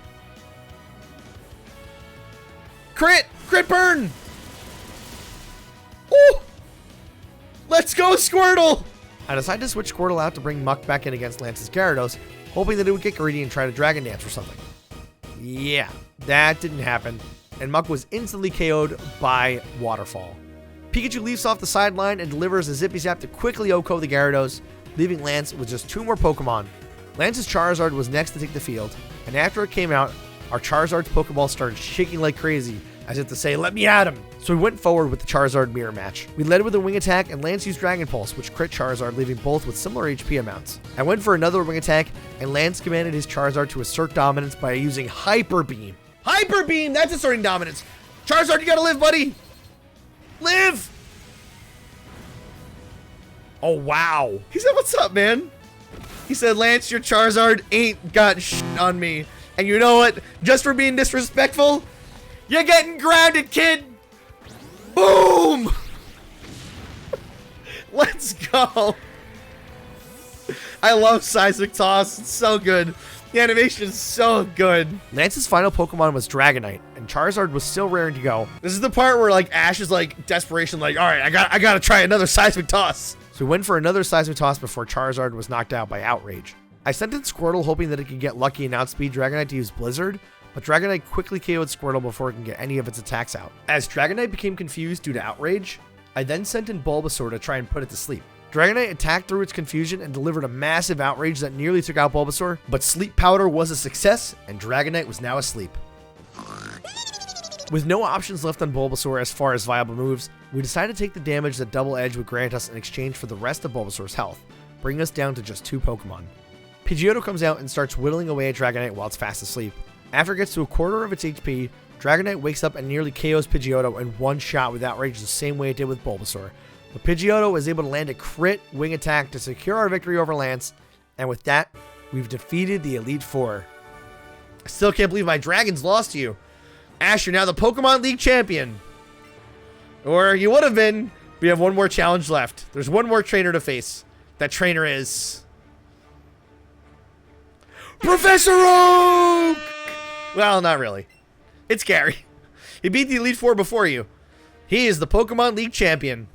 Crit burn. Ooh. Let's go, Squirtle. I decided to switch Squirtle out to bring Muck back in against Lance's Gyarados, hoping that it would get greedy and try to Dragon Dance or something. Yeah, that didn't happen, and Muck was instantly KO'd by Waterfall. Pikachu leaps off the sideline and delivers a Zippy Zap to quickly OHKO the Gyarados, leaving Lance with just 2 more Pokemon. Lance's Charizard was next to take the field, and after it came out, our Charizard's Pokeball started shaking like crazy, as if to say, let me at him! So we went forward with the Charizard mirror match. We led with a Wing Attack, and Lance used Dragon Pulse, which crit Charizard, leaving both with similar HP amounts. I went for another Wing Attack, and Lance commanded his Charizard to assert dominance by using Hyper Beam. Hyper Beam! That's asserting dominance! Charizard, you gotta live, buddy! Live! Oh, wow. He said, what's up, man? He said, Lance, your Charizard ain't got shit on me. And you know what? Just for being disrespectful, you're getting grounded, kid! Boom! Let's go! I love Seismic Toss. It's so good. The animation is so good. Lance's final Pokemon was Dragonite, and Charizard was still raring to go. This is the part where like Ash is like desperation, like, all right, I gotta try another Seismic Toss. So we went for another Seismic Toss before Charizard was knocked out by Outrage. I sent in Squirtle hoping that it could get lucky and outspeed Dragonite to use Blizzard, but Dragonite quickly KO'd Squirtle before it can get any of its attacks out. As Dragonite became confused due to Outrage, I then sent in Bulbasaur to try and put it to sleep. Dragonite attacked through its confusion and delivered a massive Outrage that nearly took out Bulbasaur, but Sleep Powder was a success, and Dragonite was now asleep. With no options left on Bulbasaur as far as viable moves, we decided to take the damage that Double Edge would grant us in exchange for the rest of Bulbasaur's health, bringing us down to just 2 Pokemon. Pidgeotto comes out and starts whittling away at Dragonite while it's fast asleep. After it gets to a quarter of its HP, Dragonite wakes up and nearly KOs Pidgeotto in one shot with Outrage the same way it did with Bulbasaur. But Pidgeotto was able to land a crit Wing Attack to secure our victory over Lance, and with that, we've defeated the Elite Four. I still can't believe my dragons lost to you. Ash, you're now the Pokemon League champion. Or you would have been, but you have one more challenge left. There's one more trainer to face. That trainer is Professor Oak! Well, not really. It's Gary. He beat the Elite Four before you. He is the Pokemon League champion.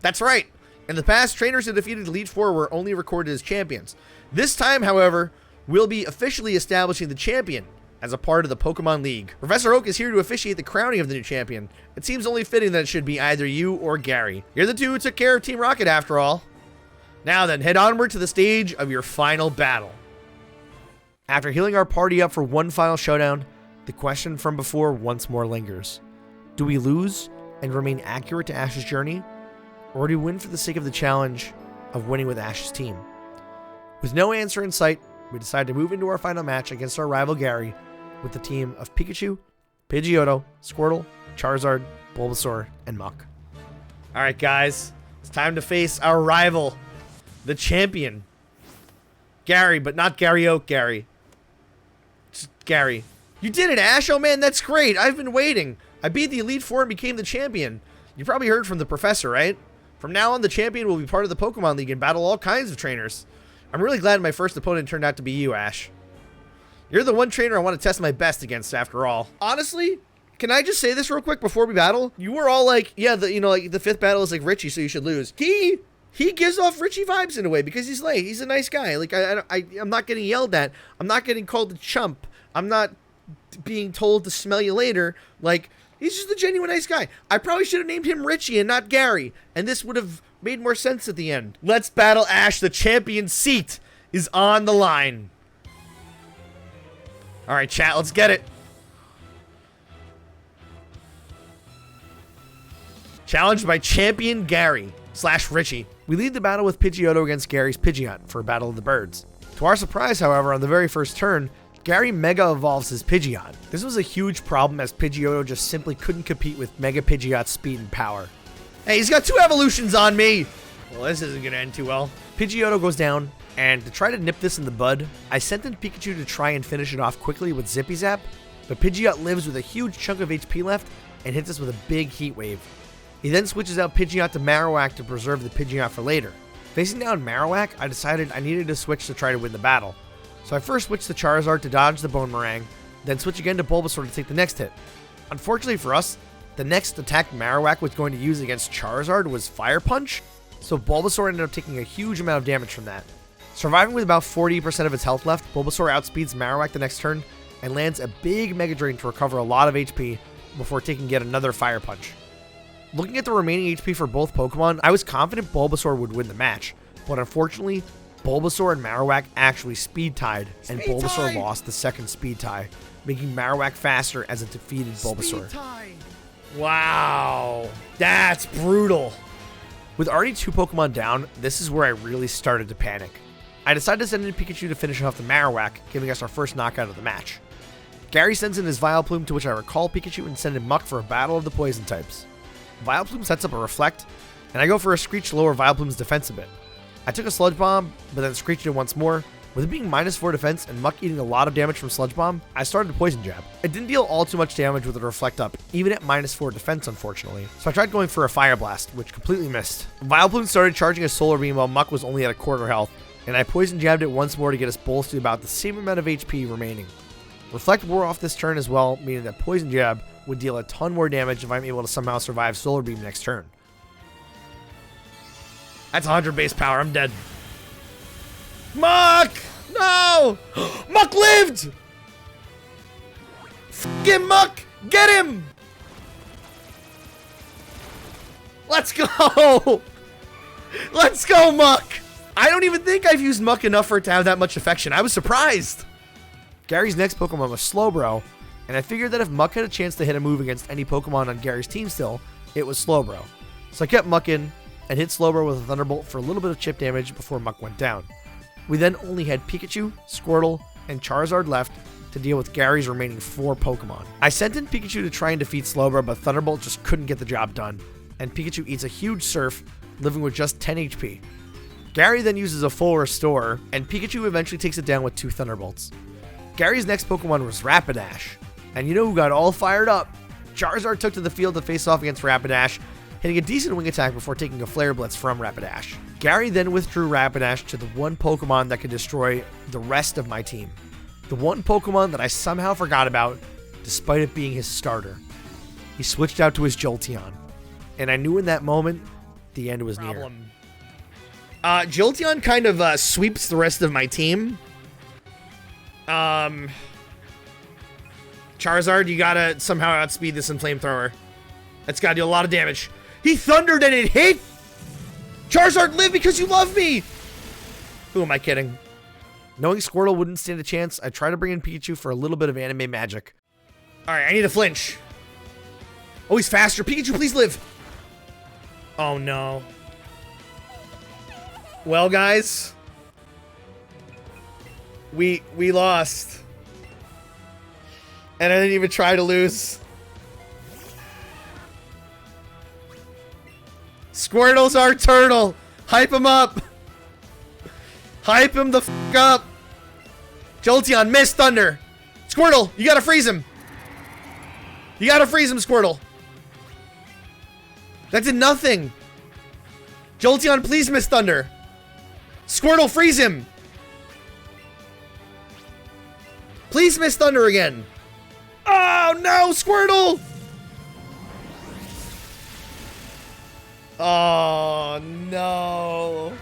That's right. In the past, trainers who defeated Elite Four were only recorded as champions. This time, however, we'll be officially establishing the champion as a part of the Pokemon League. Professor Oak is here to officiate the crowning of the new champion. It seems only fitting that it should be either you or Gary. You're the two who took care of Team Rocket after all. Now then, head onward to the stage of your final battle. After healing our party up for one final showdown, the question from before once more lingers. Do we lose and remain accurate to Ash's journey? Or do we win for the sake of the challenge of winning with Ash's team? With no answer in sight, we decided to move into our final match against our rival Gary with the team of Pikachu, Pidgeotto, Squirtle, Charizard, Bulbasaur, and Muck. Alright guys, it's time to face our rival, the champion. Gary, but not Gary Oak Gary. Just Gary. You did it, Ash! Oh man, that's great! I've been waiting! I beat the Elite Four and became the champion. You probably heard from the professor, right? From now on, the champion will be part of the Pokemon League and battle all kinds of trainers. I'm really glad my first opponent turned out to be you, Ash. You're the one trainer I want to test my best against after all. Honestly, can I just say this real quick before we battle? You were all like, yeah, like the 5th battle is like Richie, so you should lose. He gives off Richie vibes in a way because he's a nice guy. Like I'm not getting yelled at. I'm not getting called a chump. I'm not being told to smell you later. Like He's just a genuine nice guy. I probably should have named him Richie and not Gary, and this would have made more sense at the end. Let's battle Ash. The champion seat is on the line. All right, chat, let's get it. Challenged by champion Gary / Richie. We lead the battle with Pidgeotto against Gary's Pidgeot for a battle of the birds. To our surprise, however, on the very first turn, Gary Mega evolves his Pidgeot. This was a huge problem as Pidgeotto just simply couldn't compete with Mega Pidgeot's speed and power. Hey, he's got 2 evolutions on me! Well, this isn't gonna end too well. Pidgeotto goes down, and to try to nip this in the bud, I sent in Pikachu to try and finish it off quickly with Zippy Zap, but Pidgeot lives with a huge chunk of HP left and hits us with a big Heat Wave. He then switches out Pidgeot to Marowak to preserve the Pidgeot for later. Facing down Marowak, I decided I needed to switch to try to win the battle. So I first switched to Charizard to dodge the Bone Meringue, then switch again to Bulbasaur to take the next hit. Unfortunately for us, the next attack Marowak was going to use against Charizard was Fire Punch, so Bulbasaur ended up taking a huge amount of damage from that. Surviving with about 40% of its health left, Bulbasaur outspeeds Marowak the next turn and lands a big Mega Drain to recover a lot of HP before taking yet another Fire Punch. Looking at the remaining HP for both Pokemon, I was confident Bulbasaur would win the match, but unfortunately, Bulbasaur and Marowak actually speed tied, and Bulbasaur lost the second speed tie, making Marowak faster as it defeated Bulbasaur. Wow, that's brutal. With already 2 Pokemon down, this is where I really started to panic. I decided to send in Pikachu to finish off the Marowak, giving us our first knockout of the match. Gary sends in his Vileplume, to which I recall Pikachu and send in Muck for a battle of the poison types. Vileplume sets up a Reflect, and I go for a Screech to lower Vileplume's defense a bit. I took a Sludge Bomb, but then screeched it once more. With it being -4 defense and Muck eating a lot of damage from Sludge Bomb, I started a Poison Jab. It didn't deal all too much damage with a Reflect up, even at -4 defense unfortunately, so I tried going for a Fire Blast, which completely missed. Vileplume started charging a Solar Beam while Muck was only at a quarter health, and I Poison Jabbed it once more to get us both to about the same amount of HP remaining. Reflect wore off this turn as well, meaning that Poison Jab would deal a ton more damage if I'm able to somehow survive Solar Beam next turn. That's 100 base power, I'm dead. Muck! No! Muck lived! F***ing Muck! Get him! Let's go! Let's go, Muck! I don't even think I've used Muck enough for it to have that much affection. I was surprised. Gary's next Pokemon was Slowbro, and I figured that if Muck had a chance to hit a move against any Pokemon on Gary's team still, it was Slowbro. So I kept Muck in and hit Slowbro with a Thunderbolt for a little bit of chip damage before Muck went down. We then only had Pikachu, Squirtle, and Charizard left to deal with Gary's remaining 4 Pokemon. I sent in Pikachu to try and defeat Slowbro, but Thunderbolt just couldn't get the job done, and Pikachu eats a huge Surf, living with just 10 HP. Gary then uses a full Restore, and Pikachu eventually takes it down with 2 Thunderbolts. Gary's next Pokemon was Rapidash, and you know who got all fired up? Charizard took to the field to face off against Rapidash, hitting a decent wing attack before taking a Flare Blitz from Rapidash. Gary then withdrew Rapidash to the one Pokemon that could destroy the rest of my team. The one Pokemon that I somehow forgot about, despite it being his starter. He switched out to his Jolteon, and I knew in that moment, the end was near. Jolteon kind of sweeps the rest of my team. Charizard, you gotta somehow outspeed this in Flamethrower. That's gotta do a lot of damage. He thundered and it hit! Charizard, live because you love me! Who am I kidding? Knowing Squirtle wouldn't stand a chance, I tried to bring in Pikachu for a little bit of anime magic. Alright, I need to flinch. Oh, he's faster. Pikachu, please live! Oh, no. Well, guys. We lost. And I didn't even try to lose. Squirtle's our turtle. Hype him up. Hype him the f*** up. Jolteon, miss Thunder. Squirtle, you gotta freeze him. You gotta freeze him, Squirtle. That did nothing. Jolteon, please miss Thunder. Squirtle, freeze him. Please miss Thunder again. Oh no, Squirtle! Oh no.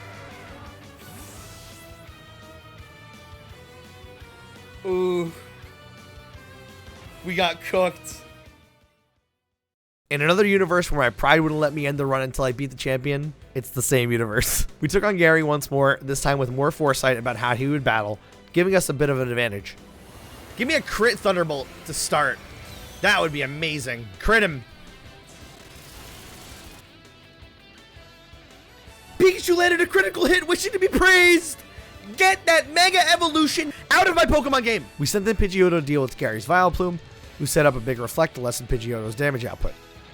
Ooh. We got cooked. In another universe where my pride wouldn't let me end the run until I beat the champion, it's the same universe. We took on Gary once more, this time with more foresight about how he would battle, giving us a bit of an advantage. Give me a crit Thunderbolt to start. That would be amazing. Crit him. Pikachu landed a critical hit, wishing to be praised. Get that Mega Evolution out of my Pokemon game. We sent in Pidgeotto to deal with Gary's Vileplume, who set up a big Reflect to lessen Pidgeotto's damage output.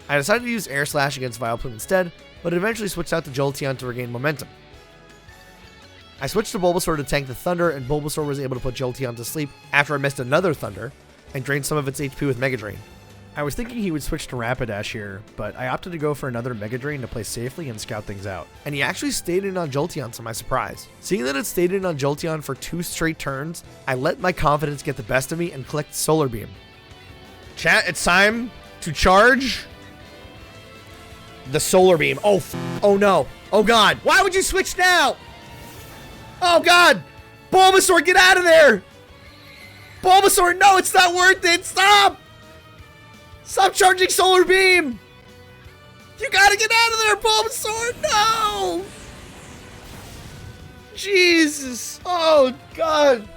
I decided to use Air Slash against Vileplume instead, but eventually switched out to Jolteon to regain momentum. I switched to Bulbasaur to tank the Thunder, and Bulbasaur was able to put Jolteon to sleep after I missed another Thunder and drained some of its HP with Mega Drain. I was thinking he would switch to Rapidash here, but I opted to go for another Mega Drain to play safely and scout things out. And he actually stayed in on Jolteon to my surprise. Seeing that it stayed in on Jolteon for 2 straight turns, I let my confidence get the best of me and clicked Solar Beam. Chat, it's time to charge the Solar Beam. Oh no. Oh god. Why would you switch now? Oh god. Bulbasaur, get out of there. Bulbasaur, no, it's not worth it. Stop. Stop charging Solar Beam. You gotta get out of there, Bulbasaur. No. Jesus. Oh god.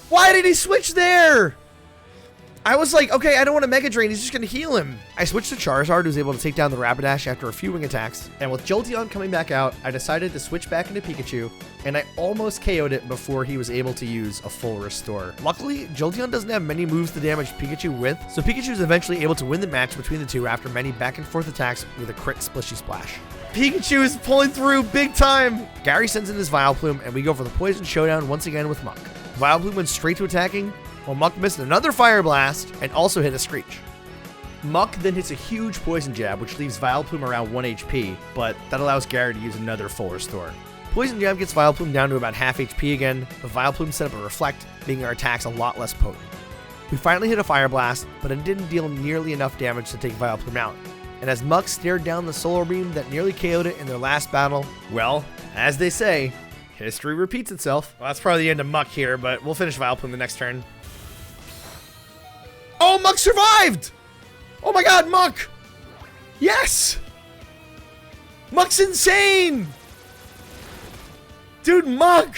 Why did he switch there? I was like, okay, I don't want a Mega Drain. He's just going to heal him. I switched to Charizard, who was able to take down the Rapidash after a few wing attacks. And with Jolteon coming back out, I decided to switch back into Pikachu, and I almost KO'd it before he was able to use a full restore. Luckily, Jolteon doesn't have many moves to damage Pikachu with, so Pikachu is eventually able to win the match between the two after many back and forth attacks with a crit Splishy Splash. Pikachu is pulling through big time. Gary sends in his Vileplume, and we go for the Poison Showdown once again with Muck. Vileplume went straight to attacking, while Muck missed another Fire Blast and also hit a Screech. Muck then hits a huge Poison Jab, which leaves Vileplume around 1 HP, but that allows Gary to use another full restore. Poison Jab gets Vileplume down to about half HP again, but Vileplume set up a Reflect, making our attacks a lot less potent. We finally hit a Fire Blast, but it didn't deal nearly enough damage to take Vileplume out. And as Muck stared down the Solar Beam that nearly KO'd it in their last battle, well, as they say, history repeats itself. Well, that's probably the end of Muck here, but we'll finish Vileplume the next turn. Oh, Muck survived! Oh my god, Muck! Yes! Muck's insane! Dude, Muck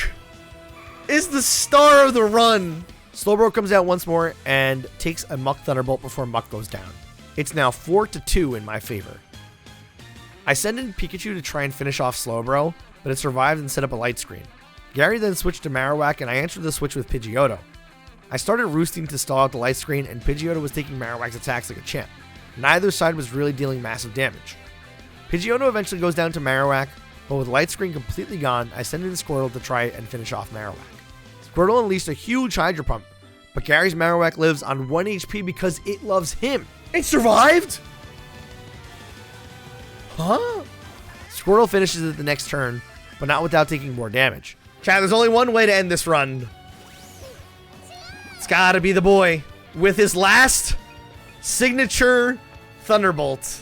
is the star of the run. Slowbro comes out once more and takes a Muck Thunderbolt before Muck goes down. It's now 4-2 in my favor. I send in Pikachu to try and finish off Slowbro, but it survived and set up a light screen. Gary then switched to Marowak, and I answered the switch with Pidgeotto. I started roosting to stall out the light screen, and Pidgeotto was taking Marowak's attacks like a champ. Neither side was really dealing massive damage. Pidgeotto eventually goes down to Marowak, but with light screen completely gone, I send in Squirtle to try and finish off Marowak. Squirtle unleashed a huge Hydro Pump, but Gary's Marowak lives on 1 HP because it loves him. It survived? Huh? Squirtle finishes it the next turn, but not without taking more damage. Chat, there's only one way to end this run. It's gotta be the boy with his last signature Thunderbolt.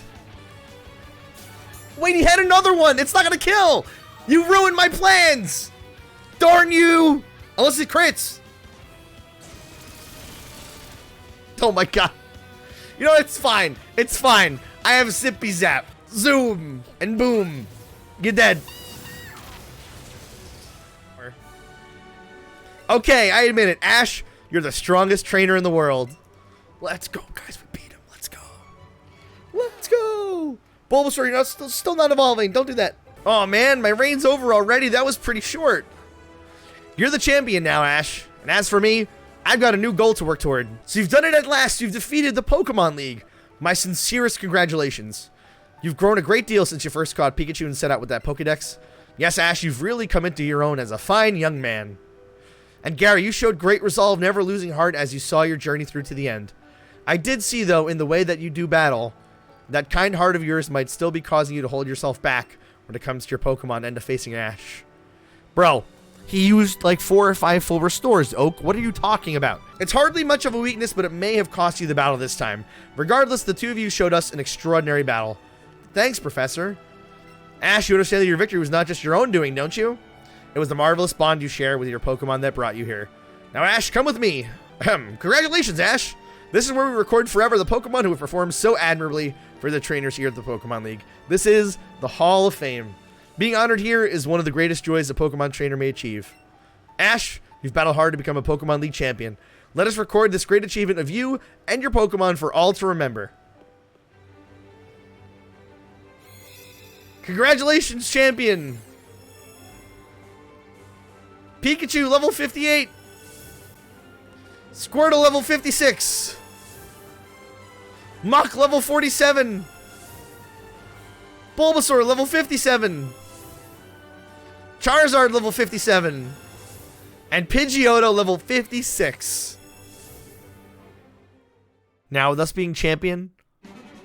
Wait, he had another one. It's not gonna kill. You ruined my plans. Darn you. Unless it crits. Oh my god. You know, it's fine. It's fine. I have a Sippy Zap. Zoom. And boom. You're dead. Okay, I admit it. Ash, you're the strongest trainer in the world. Let's go, guys. We beat him. Let's go. Let's go. Bulbasaur, you're not, still not evolving. Don't do that. Oh, man. My reign's over already. That was pretty short. You're the champion now, Ash. And as for me, I've got a new goal to work toward. So you've done it at last. You've defeated the Pokémon League. My sincerest congratulations. You've grown a great deal since you first caught Pikachu and set out with that Pokédex. Yes, Ash, you've really come into your own as a fine young man. And Gary, you showed great resolve, never losing heart as you saw your journey through to the end. I did see, though, in the way that you do battle, that kind heart of yours might still be causing you to hold yourself back when it comes to your Pokemon and to facing Ash. Bro, he used like 4 or 5 full restores, Oak. What are you talking about? It's hardly much of a weakness, but it may have cost you the battle this time. Regardless, the two of you showed us an extraordinary battle. Thanks, Professor. Ash, you understand that your victory was not just your own doing, don't you? It was the marvelous bond you share with your Pokemon that brought you here. Now, Ash, come with me. Congratulations, Ash. This is where we record forever the Pokemon who have performed so admirably for the trainers here at the Pokemon League. This is the Hall of Fame. Being honored here is one of the greatest joys a Pokemon trainer may achieve. Ash, you've battled hard to become a Pokemon League champion. Let us record this great achievement of you and your Pokemon for all to remember. Congratulations, champion! Pikachu, level 58. Squirtle, level 56. Mach, level 47. Bulbasaur, level 57. Charizard, level 57. And Pidgeotto, level 56. Now, with us being champion,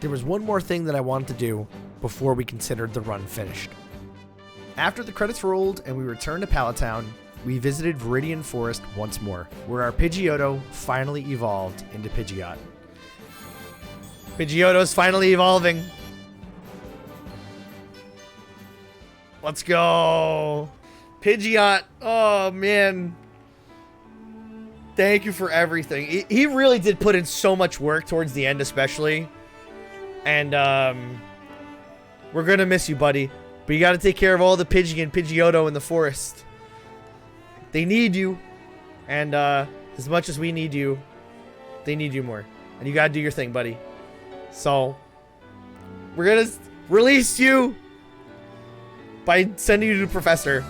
there was one more thing that I wanted to do before we considered the run finished. After the credits rolled and we returned to Pallet Town, we visited Viridian Forest once more, where our Pidgeotto finally evolved into Pidgeot. Pidgeotto's finally evolving. Let's go. Pidgeot, oh man. Thank you for everything. He really did put in so much work towards the end especially. And we're gonna miss you, buddy. But you gotta take care of all the Pidgey and Pidgeotto in the forest. They need you. And as much as we need you, they need you more. And you gotta do your thing, buddy. So, we're gonna release you by sending you to the Professor.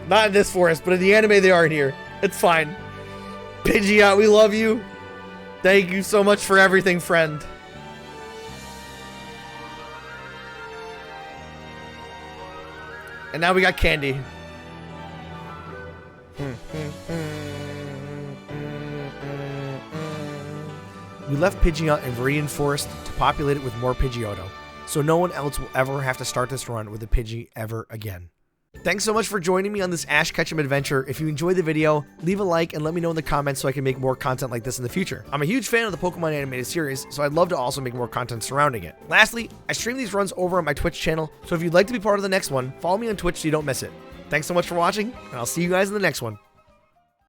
Not in this forest, but in the anime they are in here. It's fine. Pidgeot, we love you. Thank you so much for everything, friend. And now we got Candy. We left Pidgeot in Viridian Forest to populate it with more Pidgeotto, so no one else will ever have to start this run with a Pidgey ever again. Thanks so much for joining me on this Ash Ketchum adventure. If you enjoyed the video, leave a like and let me know in the comments so I can make more content like this in the future. I'm a huge fan of the Pokemon animated series, so I'd love to also make more content surrounding it. Lastly, I stream these runs over on my Twitch channel, so if you'd like to be part of the next one, follow me on Twitch so you don't miss it. Thanks so much for watching, and I'll see you guys in the next one.